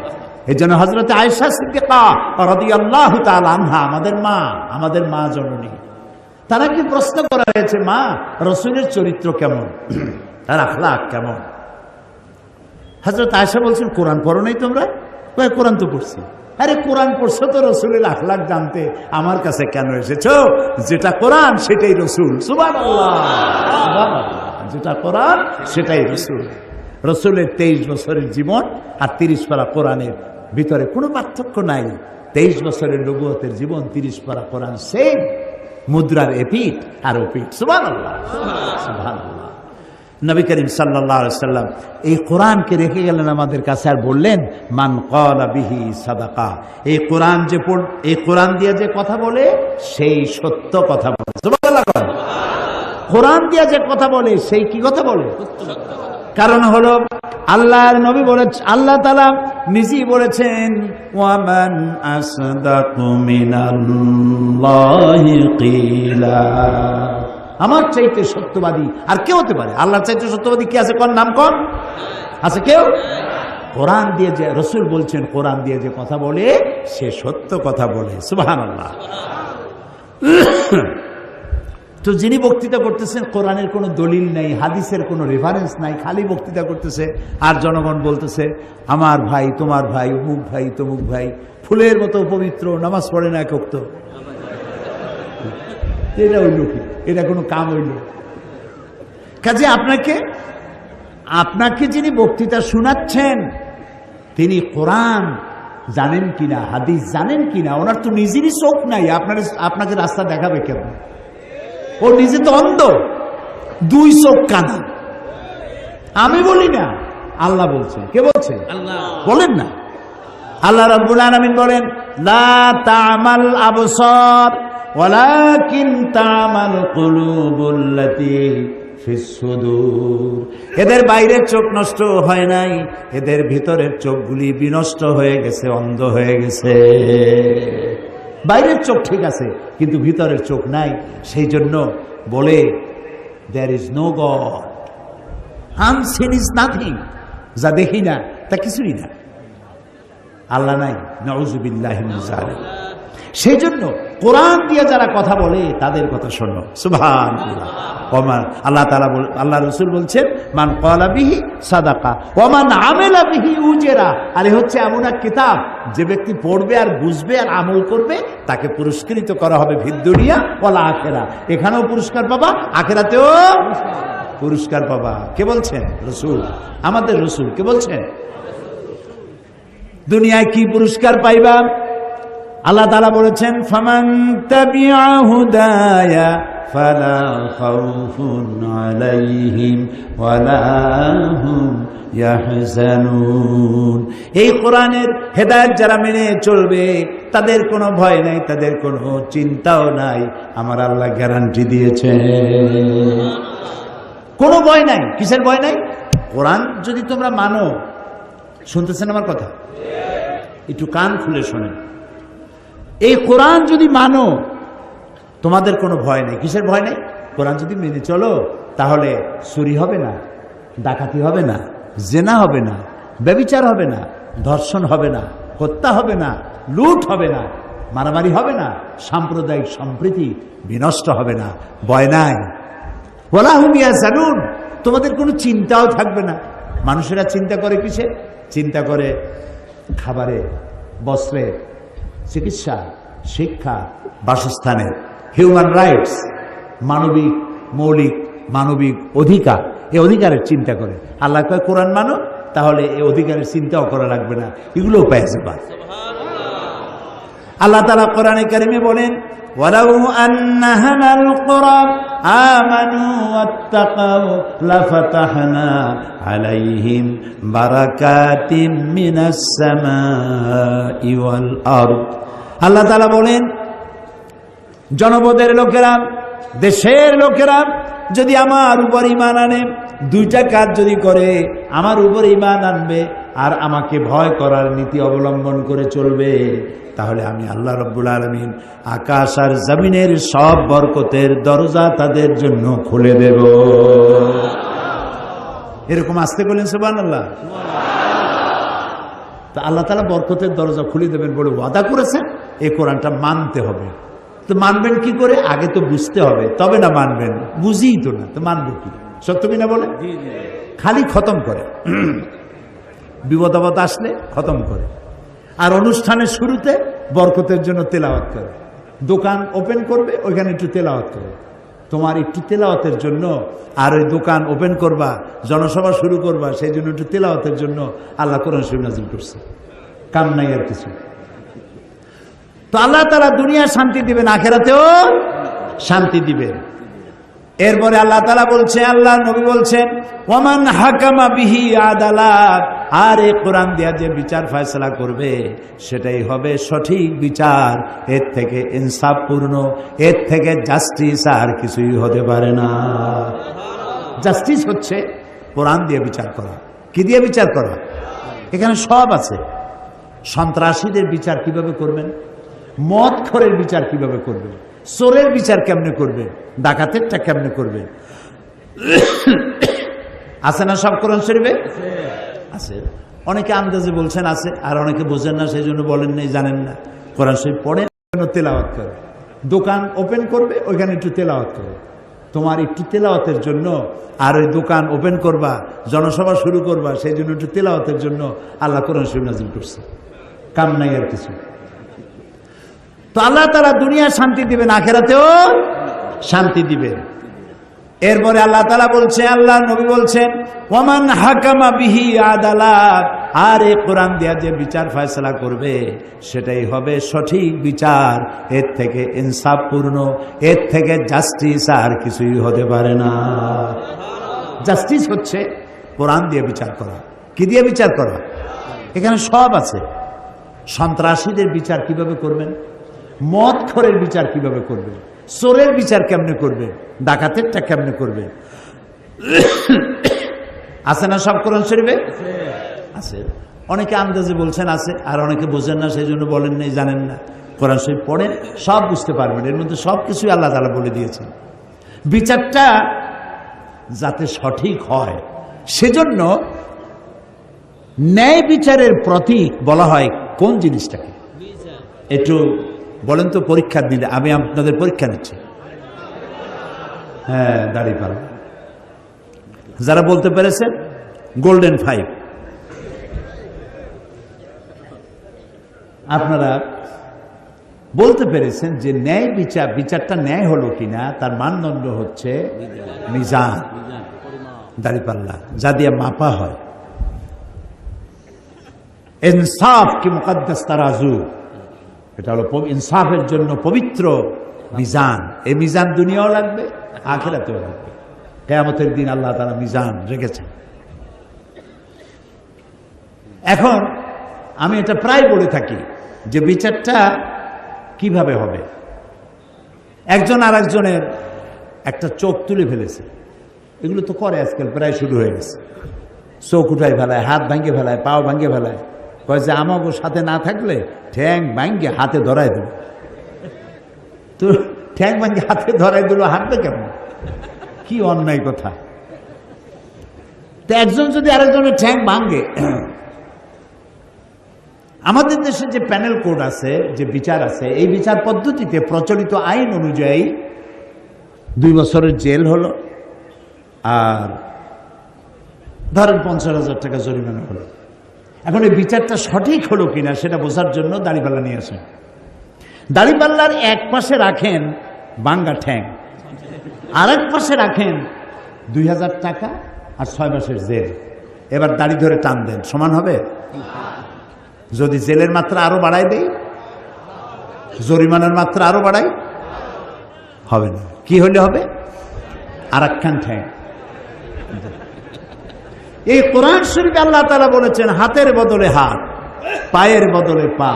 এই জন্য হযরত আয়েশা সিদ্দিকা রাদিয়াল্লাহু তাআলা আনহা, আমাদের মা জননী, তারা কি প্রশ্ন করা হয়েছে, মা রাসূলের চরিত্র কেমন, তার আখলাক কেমন? হযরত আয়েশা বলছেন, কোরআন পড়ো নাই তোমরা? কয়, কোরআন তো পড়ছি। আরে কোরআন পড়ছো তো রাসূলের আখলাক জানতে আমার কাছে কেন এসেছো? যেটা কোরআন সেটাই রাসূল। সুবহানাল্লাহ, সুবহানাল্লাহ। যেটা কোরআন সেটাই রাসূল। রাসূলের 23 বছরের জীবন আর 30 পারা কোরআনের ভিতরে কোনো পার্থক্য নাই। 23 বছরের নবুয়তের জীবন, 30 পারা কোরআন, সেম মুদ্রার এপিঠ আর ওপিঠ। সুবহানাল্লাহ, সুবহানাল্লাহ। নবী করিম সাল্লাল্লাহু আলাইহি সাল্লাম এই কোরআনকে রেখে গেলেন আমাদের কাছে আর বললেন, মান ক্বালা বিহি সাদাকা। এই কোরআন যে এই কোরআন দিয়ে যে কথা বলে সেই সত্য কথা বলে। সুবহানাল্লাহ। কোরআন দিয়ে যে কথা বলে সেই কি কথা বলে? কারণ হলো আল্লাহর নবী বলেছেন, আল্লাহ তাআলা নিজেই বলেছেন, ওয়ামান আসদাকু মিনাল্লাহি কিলা। আমার চাইতে সত্যবাদী আর কে হতে পারে? আল্লাহর চাইতে সত্যবাদী কে আছে? কোন নাম কোন আছে? কেউ? কোরআন দিয়ে যে রাসূল বলছেন, কোরআন দিয়ে যে কথা বলে সে সত্য কথা বলে। সুবহানাল্লাহ। তো যিনি বক্তৃতা করতেছেন, কোরআনের কোনো দলিল নাই, হাদিসের কোনো রেফারেন্স নাই, খালি বক্তৃতা করতেছে আর জনগণ বলতেছে, আমার ভাই, তোমার ভাই, অমুক ভাই, তমুক ভাই, ফুলের মতো পবিত্র, নামাজ পড়ে না এক ওয়াক্ত। এটা হইল কি? এটা কোনো কাম হইল? কাজে আপনাকে যিনি বক্তৃতা শোনাচ্ছেন তিনি কোরআন জানেন কিনা, হাদিস জানেন কিনা, ওনার তো নিজেরই চোখ নাই, আপনাকে রাস্তা দেখাবে কেন? ও নিজে তো অন্ধ, 2 চোখ কানা। আমি বলি না, আল্লাহ বলছেন। কে বলছে? আল্লাহ। বলেন না, আল্লাহ রাব্বুল আলামিন বলেন, লা তা'মাল আবসার ওয়ালাকিন তা'মাল কুলুবুল্লাতী ফিস সুদূর। এদের বাইরের চোখ নষ্ট হয় নাই, এদের ভিতরের চোখগুলি বিনষ্ট হয়ে গেছে, অন্ধ হয়ে গেছে। বাইরের চোখ ঠিক আছে কিন্তু ভিতরের চোখ নাই। সেই জন্য বলে, there is no God, unseen is nothing. যা দেখি না তা কিছুই না, আল্লাহ নাই, নাউযুবিল্লাহি মিন যালিক। সেই জন্য কোরআন দিয়ে যারা কথা বলে তাদের কথা শোনো। সুবহানাল্লাহ। আল্লাহ রাসূল বলছেন, মান ক্বালা বিহি সাদাকা ওয়া মান আমিলা বিহি উজরা। আর এই হচ্ছে এমন এক কিতাব, যে ব্যক্তি পড়বে আর বুঝবে আর আমল করবে তাকে পুরস্কৃত করা হবে ফিদ দুনিয়া ওয়াল আখিরা। এখানেও পুরস্কার পাবা, আখিরাতেও পুরস্কার পাবা। কে বলছেন? রাসূল, আমাদের রাসূল। কে বলছেন? দুনিয়ায় কি পুরস্কার পাইবা? আল্লাহ তাআলা বলেছেন, ফামান তাবিআ হুদায়া ফালা খাউফুন আলাইহিম ওয়ালা হুম ইয়াহজানুন। এই কোরআনের হেদায়েত যারা মেনে চলবে তাদের কোনো ভয় নাই, তাদের কোনো চিন্তাও নাই। আমার আল্লাহ গ্যারান্টি দিয়েছেন, কোনো ভয় নাই। কিসের ভয় নাই? কোরআন যদি তোমরা মানো। শুনতেছেন আমার কথা? একটু কান খুলে শোনেন। এই কোরআন যদি মানো তোমাদের কোনো ভয় নেই। কিসের ভয় নেই? কোরআন যদি মেনে চলো তাহলে চুরি হবে না, ডাকাতি হবে না, জেনা হবে না, ব্যভিচার হবে না, ধর্ষণ হবে না, হত্যা হবে না, লুট হবে না, মারামারি হবে না, সাম্প্রদায়িক সম্প্রীতি বিনষ্ট হবে না। ভয় নাই। ওয়ালা হুম ইয়াহজানুন। তোমাদের কোনো চিন্তাও থাকবে না। মানুষেরা চিন্তা করে কিসে? চিন্তা করে খাবারে, বস্ত্রে, চিকিৎসা, শিক্ষা, বাসস্থানে, হিউম্যান রাইটস, মানবিক মৌলিক মানবিক অধিকার, এই অধিকারের চিন্তা করে। আল্লাহ কয় কোরআন মানো, তাহলে এই অধিকারের চিন্তাও করা লাগবে না, এগুলোও পেয়ে যাবে। আল্লাহ তাআলা কোরআনে কারিমে বলেন, ওয়ালাউ আন্না আহলাল কুরা আমানু ওয়াত্তাকাউ লাফাতাহনা আলাইহিম বারাকাতিম মিনাস সামাই ওয়াল আরদ। আল্লাহ তাআলা বলেন, জনপদের লোকেরা, দেশের লোকেরা যদি আমার উপর ঈমান আনে, দুইটা কাজ যদি করে, আমার উপর ঈমান আনবে আর আমাকে ভয় করার নীতি অবলম্বন করে চলবে, তাহলে আমি আল্লাহ রাব্বুল আলামিন আকাশ আর জমিনের সব বরকতের দরজা তাদের জন্য খুলে দেব। এরকম আসতে বলেন সুবহানাল্লাহ। তা আল্লাহ তাআলা বরকতের দরজা খুলে দেবেন বলে ওয়াদা করেছেন, এই কোরআনটা মানতে হবে। তো মানবেন কি করে? আগে তো বুঝতে হবে, তবে না মানবেন। বুঝিই তো না, তো মানবো কি? সত্য কিনা বলে? খালি খতম করে, বিপদ আপদ আসলে খতম করে, আর অনুষ্ঠানের শুরুতে বরকতের জন্য তেলাওয়াত করে। দোকান ওপেন করবে, ওইখানে একটু তেলাওয়াত করে। তোমার একটু তেলাওয়াতের জন্য, আর ওই দোকান ওপেন করবা, জনসভা শুরু করবা, সেই জন্য একটু তেলাওয়াতের জন্য আল্লাহ কোরআন শরীফ নাযিল করছে। কাম নাই আর কিছু। তো আল্লাহ তাআলা দুনিয়া শান্তি দিবেন, আখিরাতেও শান্তি দিবেন। এরপরে আল্লাহ তাআলা বলছে, আল্লাহ নবী বলছেন, ওয়ামান হাকামা বিহি আদালাত, আর এই কোরআন দিয়া যে বিচার ফয়সালা করবে সেটাই হবে সঠিক বিচার। এর থেকে ইনসাফপূর্ণ, এর থেকে জাস্টিস আর কিছুই হতে পারে না। জাস্টিস হচ্ছে কোরআন দিয়ে বিচার করা। কি দিয়ে বিচার করা? এখানে সব আছে। সন্ত্রাসীদের বিচার কিভাবে করবেন, মদখোরের বিচার কিভাবে করবেন, চোরের বিচার কেমনে করবেন, ডাকাতেরটা কেমনে করবেন, আছে না সব কোরআন শরীফে? আছে। অনেকে আন্দাজে বলছেন আছে, আর অনেকে বোঝেন না, সেই জন্য বলেন নাই, জানেন না। কোরআন শরীফ পড়েন, তেলাওয়াত করে। দোকান ওপেন করবে, ওইখানে একটু তেলাওয়াত করে। তোমার একটু তেলাওয়াতের জন্য, আর ওই দোকান ওপেন করবা, জনসভা শুরু করবা, সেই জন্য একটু তেলাওয়াতের জন্য আল্লাহ কোরআন শরীফ নাযিল করছে। কাম নাই আর কিছু। তো আল্লাহ তাআলা দুনিয়া শান্তি দিবেন, আখিরাতেও শান্তি দিবেন। এরপরে আল্লাহ তাআলা বলছে, আল্লাহ নবী বলছেন, ওয়ামান হাকামা বিহি আদালাত, আর এই কোরআন দিয়া যে বিচার ফয়সালা করবে সেটাই হবে সঠিক বিচার। এর থেকে ইনসাফপূর্ণ, এর থেকে জাস্টিস আর কিছুই হতে পারে না। জাস্টিস হচ্ছে কোরআন দিয়ে বিচার করা। কি দিয়ে বিচার করা? এখানে সব আছে। সন্ত্রাসীদের বিচার কিভাবে করবেন, মদখোরের বিচার কিভাবে করবেন, চোরের বিচার কেমনে করবে, ডাকাতেরটা কেমনে করবে, আছে না সব কোরআন শরীফে? আছে। অনেকে আন্দাজে বলছেন আছে, আর অনেকে বোঝেন না, সেই জন্য বলেন নাই, জানেন না। কোরআন শরীফ পড়েন, সব বুঝতে পারবেন। এর মধ্যে সব কিছুই আল্লাহ তাআলা বলে দিয়েছেন। বিচারটা যাতে সঠিক হয়, সেজন্য ন্যায় বিচারের প্রতীক বলা হয় কোন জিনিসটাকে? একটু বলেন তো, পরীক্ষা দিলে আমি আপনাদের পরীক্ষা নিচ্ছি। হ্যাঁ, দাড়িপাল্লা। যারা বলতে পেরেছেন গোল্ডেন 5। আপনারা বলতে পেরেছেন যে ন্যায় বিচার, বিচারটা ন্যায় হলো কিনা তার মানদণ্ড হচ্ছে মিজান, দাড়িপাল্লা, যা দিয়ে মাপা হয়। ইনসাফ কি মুকদ্দাস তারাজু, এটা হলো ইনসাফের জন্য পবিত্র মিজান। এই মিজান দুনিয়াও লাগবে, আখিরাতেও লাগবে। কিয়ামতের দিন আল্লাহ তাআলা মিজান রেখেছেন। এখন আমি এটা প্রায় বলে থাকি যে বিচারটা কিভাবে হবে। একজন আর একজনের একটা চোখ তুলে ফেলেছে, এগুলো তো করে আজকাল, প্রায় শুরু হয়ে গেছে। চোখ উঠাই ফেলায়, হাত ভাঙ্গে ফেলায়, পাও ভাঙ্গে ফেলায়, কয় যে আমাকে সাথে না থাকলে ঠ্যাং ভাঙ্গে হাতে ধরাই দেব। তো ঠ্যাং ভাঙ্গে হাতে ধরাই দিল, হাঁটবে কেমন? কি অন্যায় কথা। তো একজন যদি আরেকজনের ঠ্যাং ভাঙ্গে, আমাদের দেশে যে প্যানেল কোড আছে, যে বিচার আছে, এই বিচার পদ্ধতিতে প্রচলিত আইন অনুযায়ী 2 বছরের জেল হলো, আর ধরেন 50,000 টাকা জরিমানা হলো। এখন এই বিচারটা সঠিক হলো কিনা সেটা বোঝার জন্য দাড়িপাল্লা নিয়ে আসেন। দাড়িপাল্লার এক পাশে রাখেন বাঙ্গা ঠ্যাং, আর এক পাশে রাখেন 2,000 টাকা আর 6 মাসের জেল। এবার দাড়ি ধরে টান দেন, সমান হবে? যদি জেলের মাত্রা আরো বাড়াই দেই, জরিমানার মাত্রা আরো বাড়াই, হবে না। কি হলে হবে? আর একখান ঠ্যাং। এই কোরআন শরীফে আল্লাহ তাআলা বলেছেন হাতের বদলে হাত, পায়ের বদলে পা,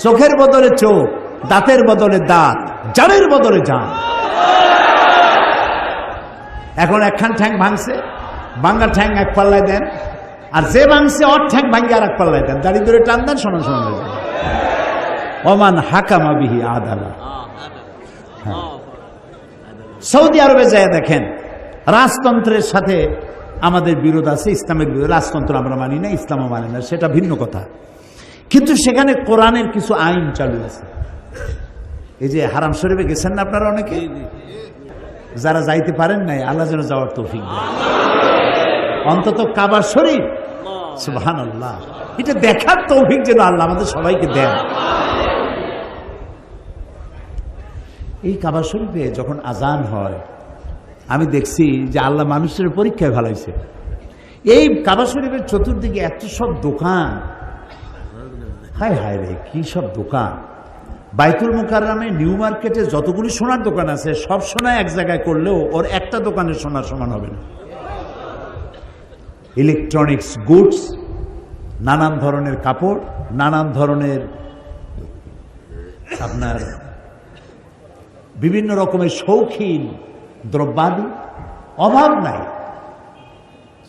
চোখের বদলে চোখ, দাঁতের বদলে দাঁত, জানের বদলে জান। এখন একখান ঠ্যাং ভাঙছে, ভাঙ্গা ঠ্যাং এক পাল্লায় দেন, আর যে ভাঙছে ওর ঠ্যাং ভাঙ্গে আর এক পাল্লায় দেন, দাড়ি ধরে টান দেন, সমান সমান হয়ে যাবে। ওমান হাকামা বিহি আদালা। সৌদি আরবে যায় দেখেন, রাজতন্ত্রের সাথে আমাদের বিরোধ আছে, ইসলামের বিরোধ। রাজতন্ত্র আমরা মানি না, ইসলামও মানি না, সেটা ভিন্ন কথা। কিন্তু সেখানে কোরআনের কিছু আইন চালু আছে। এই যে হারাম শরীফে গেছেন না আপনারা অনেকে, যারা যাইতে পারেন নাই, আল্লাহ যেন যাওয়ার তৌফিক দেন। অন্তত কাবা শরীফ, সুবহানাল্লাহ, এটা দেখার তৌফিক যেন আল্লাহ আমাদের সবাইকে দেন। এই কাবা শরীফে যখন আজান হয়, আমি দেখছি যে আল্লাহ মানুষের পরীক্ষায় ভালাইছে। এই কাবা শরীফের চতুর্দিকে এত সব দোকান, হায় হায় রে, কি সব দোকান। বাইতুল মুকাররমে নিউ মার্কেটে যতগুলি সোনার দোকান আছে, সব সোনা এক জায়গায় করলেও ওর একটা দোকানের সোনার সমান হবে না। ইলেকট্রনিক্স গুডস, নানান ধরনের কাপড়, নানান ধরনের আপনার বিভিন্ন রকমের শৌখিন দ্রব্যাদি, অভাব নাই।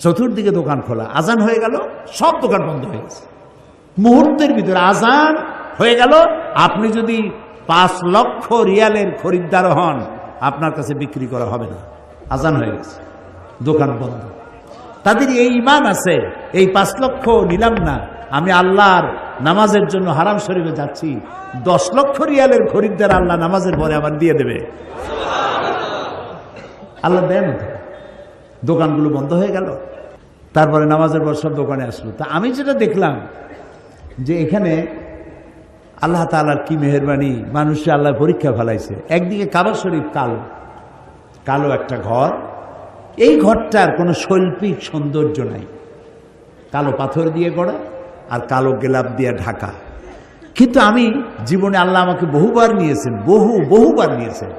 চতুর্দিকে দোকান খোলা। আজান হয়ে গেল, সব দোকান বন্ধ হয়ে গেছে। মুহূর্তের ভিতরে আজান হয়ে গেল। আপনি যদি 5 লক্ষ রিয়ালের খরিদ্দার হন, আপনার কাছে বিক্রি করা হবে না, আজান হয়ে গেছে, দোকান বন্ধ। তাদের এই ঈমান আছে, এই 5 লক্ষ নিলাম না, আমি আল্লাহর নামাজের জন্য হারাম শরীফে যাচ্ছি, 10 লক্ষ রিয়ালের খরিদ্দার আল্লাহ নামাজের পরে আবার দিয়ে দেবে। আল্লাহ দেন। দোকানগুলো বন্ধ হয়ে গেল। তারপরে নামাজের পর সব দোকানে আসলো। তা আমি যেটা দেখলাম যে এখানে আল্লাহ তাআলার কি মেহেরবানি, মানুষে আল্লাহ পরীক্ষা ফেলাইছে। একদিকে কাবা শরীফ কালো, কালো একটা ঘর। এই ঘরটার কোনো শৈল্পিক সৌন্দর্য নাই, কালো পাথর দিয়ে গড়া আর কালো গেলাপ দিয়ে ঢাকা। কিন্তু আমি জীবনে আল্লাহ আমাকে বহুবার নিয়েছেন, বহুবার নিয়েছেন।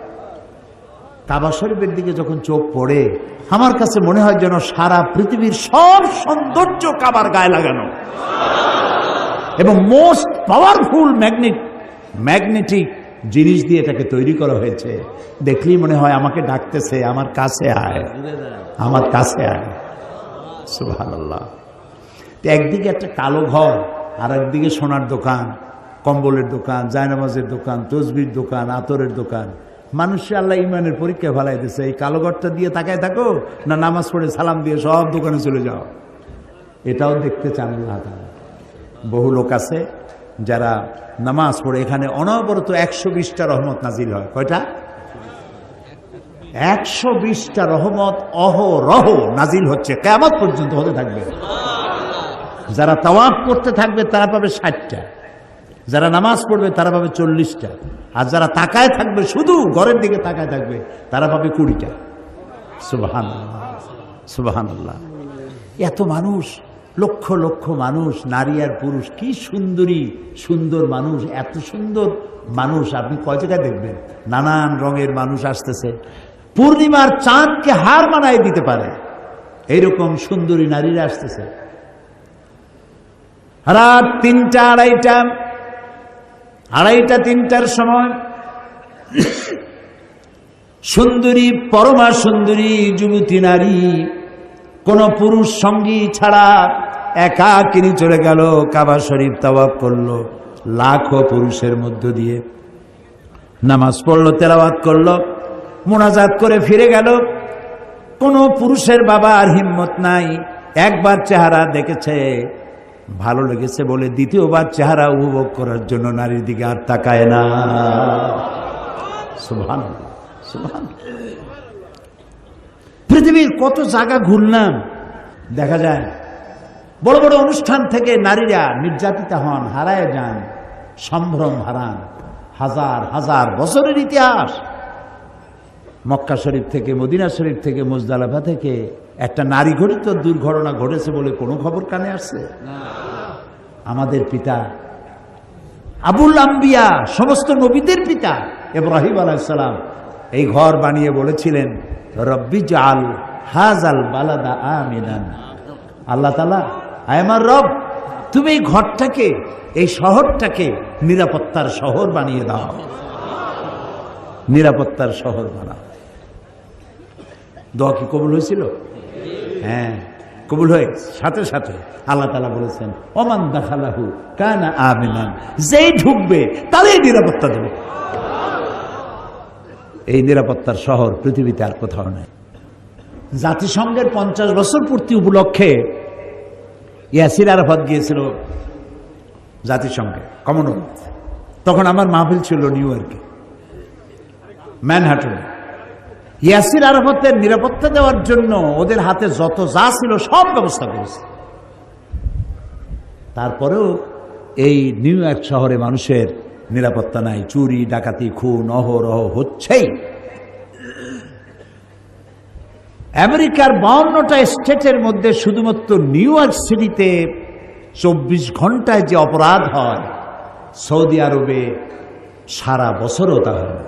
কাবা শরীফের দিকে যখন চোখ পড়ে, আমার কাছে মনে হয় যেন সারা পৃথিবীর সব সৌন্দর্য কাবার গায়ে লাগানো, এবং মোস্ট পাওয়ারফুল ম্যাগনেটিক জিনিস দিয়ে এটাকে তৈরি করা হয়েছে। দেখলেই মনে হয় আমাকে ডাকতেছে, আমার কাছে আয়, আমার কাছে আয়। সুবহানাল্লাহ। একদিকে একটা কালো ঘর, আর একদিকে সোনার দোকান, কম্বলের দোকান, জায়নামাজের দোকান, তসবির দোকান, আতরের দোকান। মানুষের আল্লাহ ইমানের পরীক্ষা ফেলাই দিচ্ছে। এই কালো ঘরটা দিয়ে তাকায় থাকো, না নামাজ পড়ে সালাম দিয়ে সব দোকানে চলে যাও। এটাও দেখতে চান আল্লাহ তাআলা। বহু লোক আছে যারা নামাজ পড়ে, এখানে অনবরত 120টা রহমত নাজিল হয়। কয়টা? 120টা রহমত অহরহ নাজিল হচ্ছে, কিয়ামত পর্যন্ত হতে থাকবে। যারা তাওয়াফ করতে থাকবে তারা পাবে 60টা, যারা নামাজ পড়বে তারা পাবে 40টা, আর যারা তাকায় থাকবে, শুধু ঘরের দিকে তাকায় থাকবে, তারা পাবে 20টা। সুবহানাল্লাহ, সুবহানাল্লাহ। এত মানুষ, লক্ষ লক্ষ মানুষ, নারী আর পুরুষ, কি সুন্দরী সুন্দর মানুষ, এত সুন্দর মানুষ আপনি কয় জায়গায় দেখবেন। নানান রঙের মানুষ আসতেছে, পূর্ণিমার চাঁদকে হার মানায় দিতে পারে এইরকম সুন্দরী নারীরা আসতেছে। রাত 3টা, 3টার সময় সুন্দরী, পরমা সুন্দরী যুবতী নারী কোন পুরুষ সঙ্গী ছাড়া একাকিনী চলে গেল, কাবা শরীফ তাওয়াফ করলো, লাখো পুরুষের মধ্য দিয়ে নামাজ পড়লো, তেলাওয়াত করলো, মোনাজাত করে ফিরে গেল। কোন পুরুষের বাবা আর হিম্মত নাই, একবার চেহারা দেখেছে, ভালো লেগেছে বলে দ্বিতীয়বার চেহারা উপভোগ করার জন্য নারীর দিকে আর তাকায় না। সুবহানাল্লাহ, সুবহানাল্লাহ। পৃথিবীর কত জায়গা ঘুরলাম, দেখা যায় বড় বড় অনুষ্ঠান থেকে নারীরা নির্যাতিতা হন, হারায় যান, সম্ভ্রম হারান। হাজার হাজার বছরের ইতিহাস। মক্কা শরীফ থেকে, মদিনা শরীফ থেকে, মুজদালিফা থেকে একটা নারী ঘটিত দুর্ঘটনা ঘটেছে বলে কোনো খবর কানে আসছে? আমাদের পিতা আবুল আম্বিয়া, সমস্ত নবীদের পিতা ইব্রাহিম আলাইহিস সালাম, এই ঘর বানিয়ে বলেছিলেন রব্বি জাল হাজাল বালাদা আমিনান, আল্লাহ তাআলা আয় আমার রব, তুমি এই ঘরটাকে, এই শহরটাকে নিরাপত্তার শহর বানিয়ে দাও, নিরাপত্তার শহর বানাও। দোয়া কি কবুল হয়েছিল? হ্যাঁ, কবুল হয়ে সাথে সাথে আল্লাহ তাআলা বলেছেন ওমান দাখালাহু কানা আমিনান, যেই ঢুকবে তারই নিরাপত্তা দেবে। এই নিরাপত্তার শহর পৃথিবীতে আর কোথাও নেই। জাতিসংঘের 50 বছর পূর্তি উপলক্ষে ইয়াসির আরাফাত গিয়েছিল জাতিসংঘে, কমনওয়েলথ। তখন আমার মাহফিল ছিল নিউ ইয়র্কে, ম্যানহাটনে। ইয়াসির আরাফাতের নিরাপত্তা দেওয়ার জন্য ওদের হাতে যত যা ছিল সব ব্যবস্থা করেছে। তারপরেও এই নিউ ইয়র্ক শহরে মানুষের নিরাপত্তা নাই, চুরি ডাকাতি খুন অহরহ হচ্ছেই। আমেরিকার 52টা স্টেটের মধ্যে শুধুমাত্র নিউ ইয়র্ক সিটিতে 24 ঘন্টায় যে অপরাধ হয়, সৌদি আরবে সারা বছরও তা হয় না।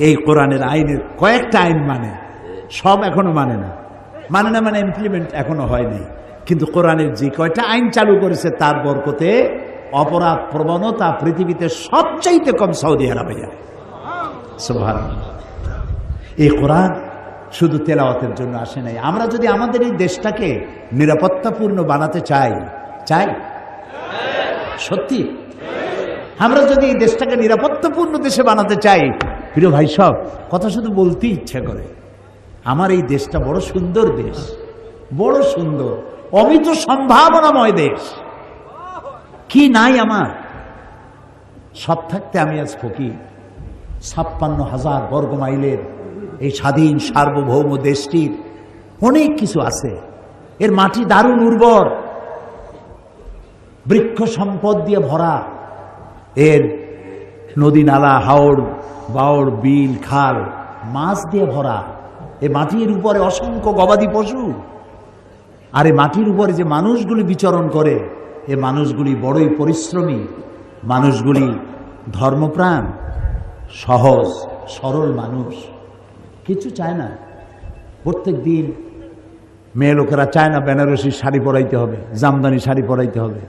এই কোরআনের আইনের কয়েকটা আইন মানে, সব এখনো মানে না মানে ইমপ্লিমেন্ট এখনো হয়নি। কিন্তু কোরআনের যে কয়টা আইন চালু করেছে তার বরকতে অপরাধ প্রবণতা পৃথিবীতে সবচাইতে কম সৌদি আরবে যায়। সুবহানাল্লাহ। এই কোরআন শুধু তেলাওয়াতের জন্য আসে নাই। আমরা যদি আমাদের এই দেশটাকে নিরাপত্তাপূর্ণ বানাতে চাই সত্যি, আমরা যদি এই দেশটাকে নিরাপত্তাপূর্ণ দেশে বানাতে চাই, প্রিয় ভাই সব কথা শুধু বলতে ইচ্ছা করে। আমার এই দেশটা বড় সুন্দর দেশ, বড় সুন্দর অমিত সম্ভাবনাময় দেশ। কি নাই আমার? সব থাকতে আমি আজ ফকির। 56,000 বর্গ মাইলের এই স্বাধীন সার্বভৌম দেশটির অনেক কিছু আছে। এর মাটি দারুণ উর্বর, বৃক্ষ সম্পদ দিয়ে ভরা, এর নদী নালা হাওড় বাওড় বিল খাল মাছ দিয়ে ভরা। এ মাটির উপরে অসংখ্য গবাদি পশু, আর এই মাটির উপরে যে মানুষগুলি বিচরণ করে, এ মানুষগুলি বড়ই পরিশ্রমী, মানুষগুলি ধর্মপ্রাণ, সহজ সরল মানুষ, কিছু চায় না। প্রত্যেক দিন মেয়ে লোকেরা চায় না বেনারসি শাড়ি পরাইতে হবে, জামদানি শাড়ি পরাইতে হবে।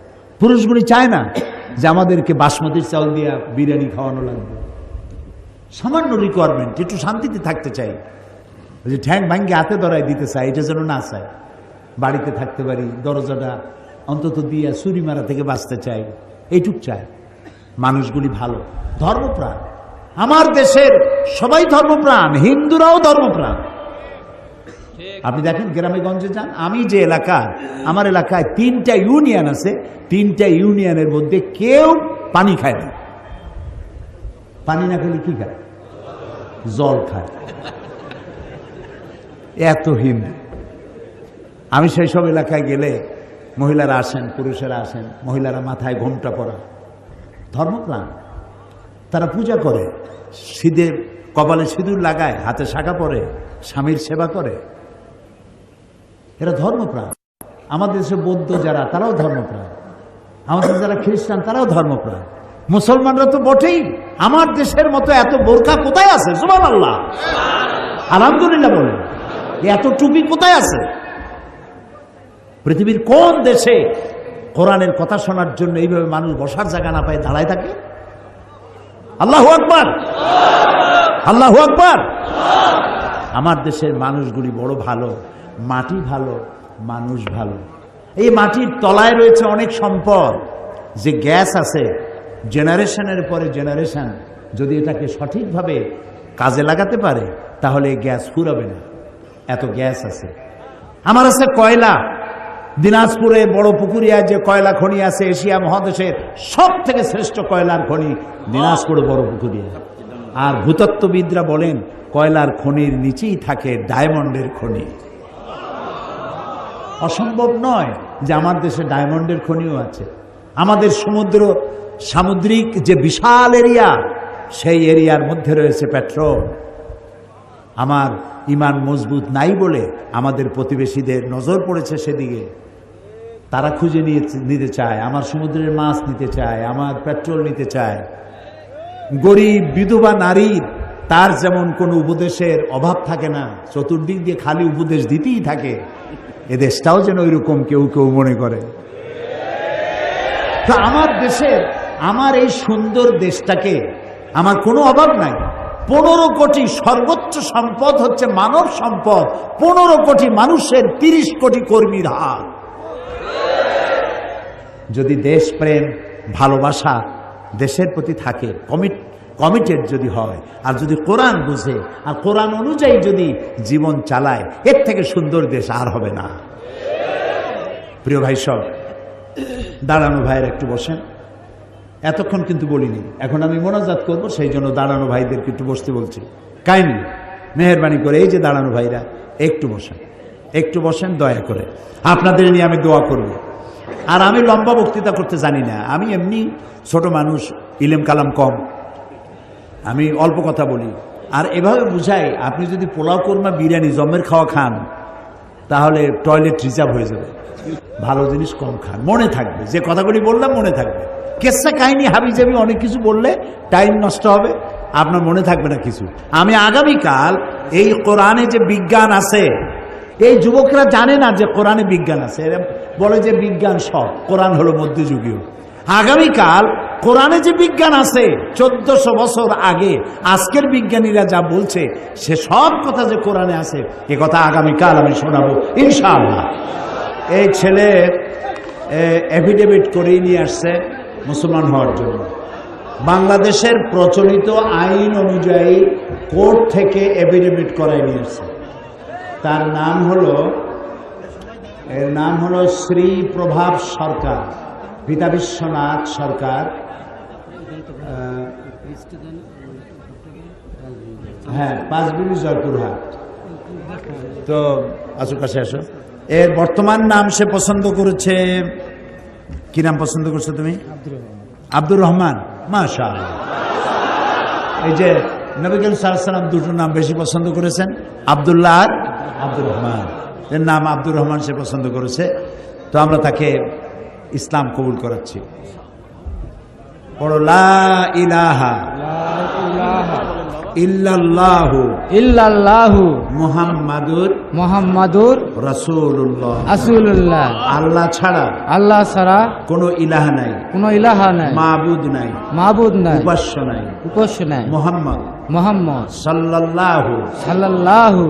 পুরুষগুলি চায় না যে আমাদেরকে বাসমতির চাউল দিয়ে বিরিয়ানি খাওয়ানো লাগবে। সামান্য রিকোয়ারমেন্ট, একটু শান্তিতে থাকতে চাই, যে ঠ্যাং ভাঙ্গে হাতে ধরাই দিতে চাই, এটা যেন না চায়। বাড়িতে থাকতে পারি, দরজাটা অন্তত দিয়ে চুরি মারা থেকে বাঁচতে চাই, এইটুক চায়। মানুষগুলি ভালো, ধর্মপ্রাণ। আমার দেশের সবাই ধর্মপ্রাণ, হিন্দুরাও ধর্মপ্রাণ। আপনি দেখেন গ্রামে গঞ্জে যান, আমি যে এলাকা, আমার এলাকায় 3টা ইউনিয়ন আছে, 3টা ইউনিয়নের মধ্যে কেউ পানি খায় না। পানি না খেলে কি খায়? জল খায়। এত হিন্দু। আমি সেই সব এলাকায় গেলে মহিলারা আসেন, পুরুষেরা আসেন, মহিলারা মাথায় ঘোমটা পরা, ধর্মপ্রাণ। তারা পূজা করে, সিঁদুর কপালে সিঁদুর লাগায়, হাতে শাখা পরে, স্বামীর সেবা করে। এরা ধর্মপ্রাণ। আমাদের দেশে বৌদ্ধ যারা, তারাও ধর্মপ্রাণ। আমাদের যারা খ্রিস্টান, তারাও ধর্মপ্রাণ। মুসলমানরা তো বটেই। আমার দেশের মতো এত বোরকা কোথায় আছে? সুবহানাল্লাহ, আলহামদুলিল্লাহ বলেন। এত টুপি কোথায় আছে? পৃথিবীর কোন দেশে কোরআনের কথা শোনার জন্য এইভাবে মানুষ বসার জায়গা না পায় দাঁড়ায় থাকে? আল্লাহু আকবার, আল্লাহু আকবার। আমার দেশের মানুষগুলি বড় ভালো, মাটি ভালো, মানুষ ভালো। এই মাটির তলায় রয়েছে অনেক সম্পদ। যে গ্যাস আছে, জেনারেশনের পরে জেনারেশন যদি এটাকে সঠিকভাবে কাজে লাগাতে পারে, তাহলে গ্যাস ফুরাবে না। এত গ্যাস আছে। আমার আছে কয়লা। দিনাজপুরে বড় পুকুরিয়া যে কয়লা খনি আছে, এশিয়া মহাদেশের সব থেকে শ্রেষ্ঠ কয়লার খনি দিনাজপুরে বড় পুকুরিয়া। আর ভূতত্ত্ববিদরা বলেন কয়লার খনির নিচেই থাকে ডায়মন্ডের খনি। অসম্ভব নয় যে আমার দেশে ডায়মন্ডের খনিও আছে। আমাদের সামুদ্রিক যে বিশাল এরিয়া, সেই এরিয়ার মধ্যে রয়েছে পেট্রোল। আমার ইমান মজবুত নাই বলে আমাদের প্রতিবেশীদের নজর পড়েছে সেদিকে। তারা খুঁজে নিতে চায়, আমার সমুদ্রের মাছ নিতে চায়, আমার পেট্রোল নিতে চায়। গরিব বিধবা নারীর তার যেমন কোনো উপদেশের অভাব থাকে না, চতুর্দিক দিয়ে খালি উপদেশ দিতেই থাকে, এ দেশটাও যেন ওইরকম কেউ কেউ মনে করে। তো আমার দেশের, আমার এই সুন্দর দেশটাকে আমার কোনো অভাব নাই। 15 কোটি সর্বোচ্চ সম্পদ হচ্ছে মানব সম্পদ। 15 কোটি মানুষের 30 কোটি কর্মীর হাত। যদি দেশপ্রেম, ভালোবাসা দেশের প্রতি থাকে, কমিটেড যদি হয়, আর যদি কোরআন বুঝে আর কোরআন অনুযায়ী যদি জীবন চালায়, এর থেকে সুন্দর দেশ আর হবে না। প্রিয় ভাই সব, দাঁড়ানো ভাইয়ের একটু বসেন। এতক্ষণ কিন্তু বলিনি, এখন আমি মোনাজাত করব, সেই জন্য দাঁড়ানো ভাইদেরকে একটু বসতে বলছি। কাইন্ডলি মেহেরবানি করে, এই যে দাঁড়ানো ভাইরা, একটু বসেন, একটু বসেন দয়া করে। আপনাদের নিয়ে আমি দোয়া করব। আর আমি লম্বা বক্তৃতা করতে জানি না, আমি এমনি ছোট মানুষ, ইলেম কালাম কম, আমি অল্প কথা বলি। আর এভাবে বুঝাই, আপনি যদি পোলাও কোরমা বিরিয়ানি জমের খাওয়া খান, তাহলে টয়লেট রিজার্ভ হয়ে যাবে। ভালো জিনিস কম খান, মনে থাকবে। যে কথাগুলি বললাম মনে থাকবে। কেসা কাহিনী হাবিজাবি অনেক কিছু বললে টাইম নষ্ট হবে, আপনার মনে থাকবে না কিছু। আমি আগামীকাল এই কোরআনে যে বিজ্ঞান আছে, এই যুবকরা জানে না যে কোরআনে বিজ্ঞান আছে, এরা বলে যে বিজ্ঞান সব, কোরআন হলো মধ্যযুগীয়। আগামীকাল কোরআনে যে বিজ্ঞান আছে 1400 বছর আগে আজকের বিজ্ঞানীরা যা বলছে, সে সব কথা যে কোরআনে আছে, এ কথা আগামীকাল আমি শোনাবো ইনশাআল্লাহ। এই ছেলে এফিডেভিট করেই নিয়ে আসছে মুসলমান হওয়ার জন্য। বাংলাদেশের প্রচলিত আইন অনুযায়ী কোর্ট থেকে এফিডেভিট করাই নিয়ে আসছে। তার নাম হলো শ্রী প্রভাব সরকার, পিতা বিশ্বনাথ সরকার। হ্যাঁ, 5 বিবি জয়পুরহাট। তো আসো, কাছে আসো। এর বর্তমান নাম সে পছন্দ করেছে, কি নাম পছন্দ করছো তুমি? আব্দুর রহমান। মাশাআল্লাহ। এই যে নবী করিম সাল্লাল্লাহু আলাইহি ওয়াসাল্লাম দুটো নাম বেশি পছন্দ করেছেন, আব্দুল্লাহ আর আব্দুর রহমান। এর নাম আব্দুর রহমান সে পছন্দ করেছে। তো আমরা তাকে ইসলাম কবুল করাচ্ছি। পড়ো লা ইলাহা ইল্লাল্লাহু ইল্লাল্লাহু মুহাম্মাদুর রাসূলুল্লাহ। আল্লাহ ছাড়া কোনো ইলাহা নাই, মাবুদ নাই, উপাস্য নাই। মুহাম্মদ সাল্লাল্লাহু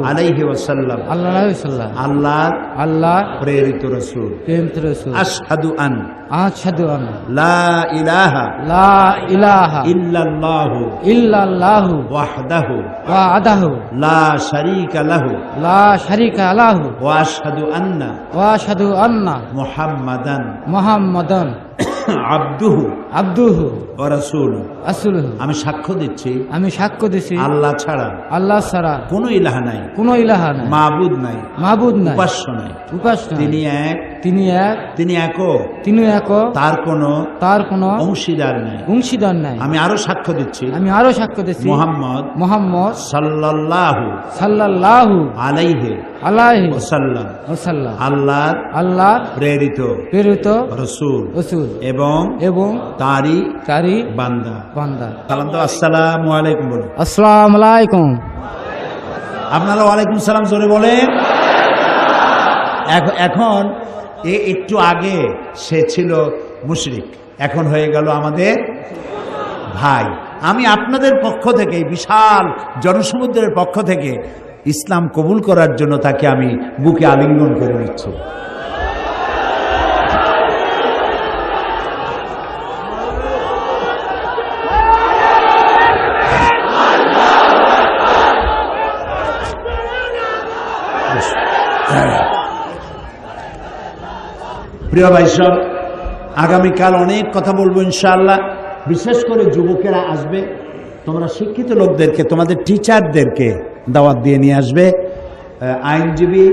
আলাইহি ওয়াসাল্লাম আল্লাহর প্রেরিত রাসূল। আশহাদু আন লা ইলাহা ইল্লাল্লাহু ওয়াহদাহু লা শারীকা লাহু ওয়া আশহাদু আন্না মুহাম্মাদান আবদুহু ওয়া রাসূলুহু। আমি সাক্ষ্য দিচ্ছি আল্লাহ ছাড়া কোনো ইলাহা নাই, মাবুদ নাই, উপাস্য নাই। তিনি এক, তার কোনো অংশীদার নাই। আমি আরো সাক্ষ্য দিচ্ছি মুহাম্মদ সাল্লাল্লাহু আলাইহি ওয়াসাল্লাম আল্লাহর প্রেরিত রাসূল এবং তারই বান্দা। সালাম দাও, আসসালামু আলাইকুম বলো। আসসালামু আলাইকুম। আপনারা ওয়ালাইকুম সালাম জোরে বলেন। এখন একটু আগে সে ছিল মুশরিক, এখন হয়ে গেল আমাদের ভাই। আমি আপনাদের পক্ষ থেকে, বিশাল জনসমুদ্রের পক্ষ থেকে ইসলাম কবুল করার জন্য তাকে আমি বুকে আলিঙ্গন করে নিচ্ছি। প্রিয় ভাই সব, আগামীকাল অনেক কথা বলবো ইনশাআল্লাহ। বিশেষ করে যুবকেরা আসবে, তোমরা শিক্ষিত লোকদেরকে, তোমাদের টিচারদেরকে দাওয়াত দিয়ে নিয়ে আসবে। আইনজীবী,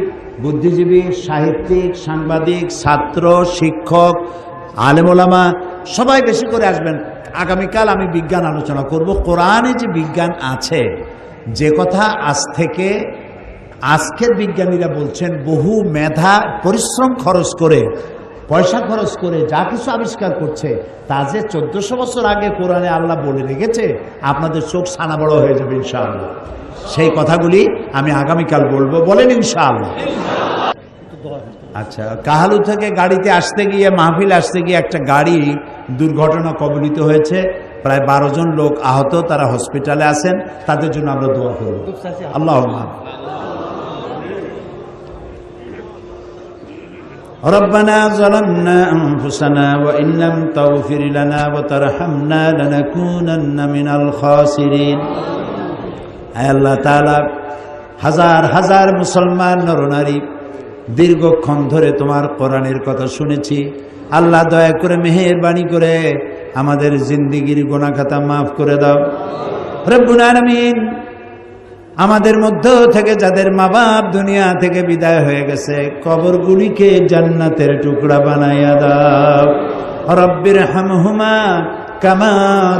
বুদ্ধিজীবী, সাহিত্যিক, সাংবাদিক, ছাত্র, শিক্ষক, আলেম ওলামা সবাই বেশি করে আসবেন। আগামীকাল আমি বিজ্ঞান আলোচনা করব। কোরআনে যে বিজ্ঞান আছে, যে কথা আজকের বিজ্ঞানীরা বলছেন, বহু মেধা পরিশ্রম খরচ করে পয়সা খরচ করে যা কিছু আবিষ্কার করছে তা যে 1400 বছর আগে কোরআনে আল্লাহ বলে রেখেছে, আপনাদের চোখ ছানা বড় হয়ে যাবে ইনশাআল্লাহ। সেই কথাগুলি আমি আগামীকাল বলবো, বলেন ইনশাআল্লাহ। আচ্ছা, কাহালু থেকে গাড়িতে আসতে গিয়ে, মাহফিল আসতে গিয়ে একটা গাড়ি দুর্ঘটনা কবলিত হয়েছে, প্রায় 12 জন লোক আহত, তারা হসপিটালে আছেন, তাদের জন্য আমরা দোয়া করব। আল্লাহুম্মা ربنا ظلمنا أنفسنا وإن لم تغفر لنا وترحمنا لنكونن من الخاسرين। আয় আল্লাহ তাআলা, হাজার হাজার মুসলমান নরনারী দীর্ঘক্ষণ ধরে তোমার কোরআনের কথা শুনেছি। আল্লাহ দয়া করে মেহেরবানি করে আমাদের জিন্দেগির গুনাহ খাতা মাফ করে দাও রব্বুল আলামিন। আমাদের মধ্য থেকে যাদের মা বাপ দুনিয়া থেকে বিদায় হয়ে গেছে, কবরগুলিকে জান্নাতের টুকরা বানাইয়া দাও। রব্বির হামহুমা কামা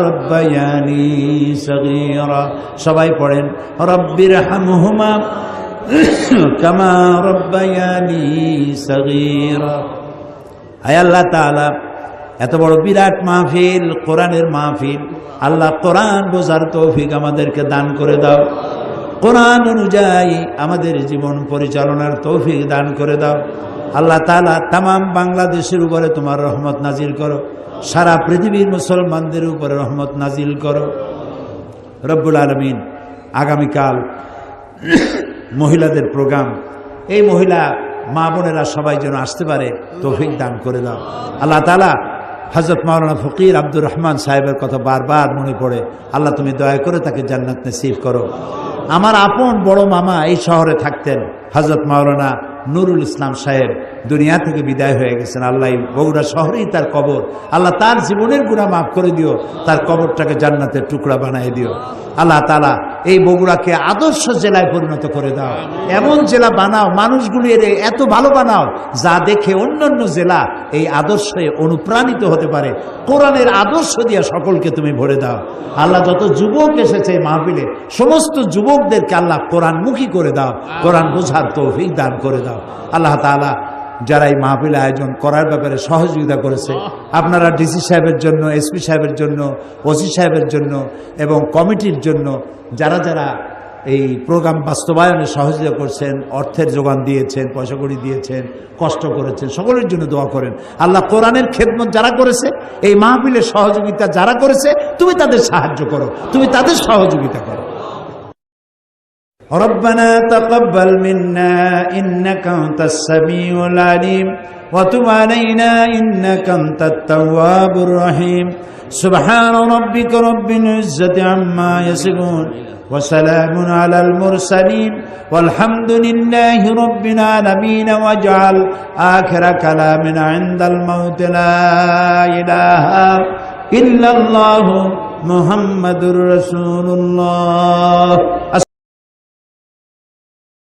রব্বায়ানি সগীরা। সবাই পড়েন, রব্বির হামহুমা কামা রব্বায়ানি সগীরা। আয় আল্লাহ তাআলা, এত বড় বিরাট মাহফিল, কোরআনের মাহফিল, আল্লাহ কোরআন বোঝার তৌফিক আমাদেরকে দান করে দাও। কোরআন অনুযায়ী আমাদের জীবন পরিচালনার তৌফিক দান করে দাও। আল্লাহ তাআলা, তামাম বাংলাদেশের উপরে তোমার রহমত নাজিল করো, সারা পৃথিবীর মুসলমানদের উপরে রহমত নাজিল করো রব্বুল আলামিন। আগামীকাল মহিলাদের প্রোগ্রাম, এই মহিলা মা বোনেরা সবাই যেন আসতে পারে তৌফিক দান করে দাও। আল্লাহ তাআলা, হযরত মাওলানা ফকির আব্দুর রহমান সাহেবের কথা বারবার মনে পড়ে, আল্লাহ তুমি দয়া করে তাকে জান্নাত নসিব করো। আমার আপন বড় মামা এই শহরে থাকতেন, হযরত মাওলানা নুরুল ইসলাম সাহেব দুনিয়া থেকে বিদায় হয়ে গেছেন। আল্লাহ বগুড়া শহরেই তার কবর, আল্লাহ তার জীবনের গুনাহ মাফ করে দিও, তার কবরটাকে জান্নাতের টুকরা বানিয়ে দিও। আল্লাহ তাআলা এই বগুড়াকে আদর্শ জেলায় পরিণত করে দাও, এমন জেলা বানাও, মানুষগুলি এত ভালো বানাও যা দেখে অন্যান্য জেলা এই আদর্শে অনুপ্রাণিত হতে পারে। কোরআনের আদর্শ দিয়ে সকলকে তুমি ভরে দাও। আল্লাহ, যত যুবক এসেছে মাহফিলে, সমস্ত যুবকদেরকে আল্লাহ কোরআনমুখী করে দাও, কোরআন বোঝার তৌফিক দান করে দাও। আল্লাহ তাআলা, যারা এই মাহফিল আয়োজন করার ব্যাপারে সহযোগিতা করেছে, আপনারা ডিসি সাহেবের জন্য, এসপি সাহেবের জন্য, ওসি সাহেবের জন্য এবং কমিটির জন্য যারা যারা এই প্রোগ্রাম বাস্তবায়নে সহযোগিতা করছেন, অর্থের যোগান দিয়েছেন, পয়সা কড়ি দিয়েছেন, কষ্ট করেছেন, সকলের জন্য দোয়া করেন। আল্লাহ, কোরআনের খেদমত যারা করেছে, এই মাহফিলের সহযোগিতা যারা করেছে, তুমি তাদের সাহায্য করো, তুমি তাদের সহযোগিতা করো। ربنا تقبل منا إنك أنت السميع العليم وتب علينا إنك أنت التواب الرحيم سبحان ربك رب العزة عما يصفون وسلام على المرسلين والحمد لله رب العالمين واجعل آخر كلامنا عند الموت لا إله إلا الله محمد رسول الله।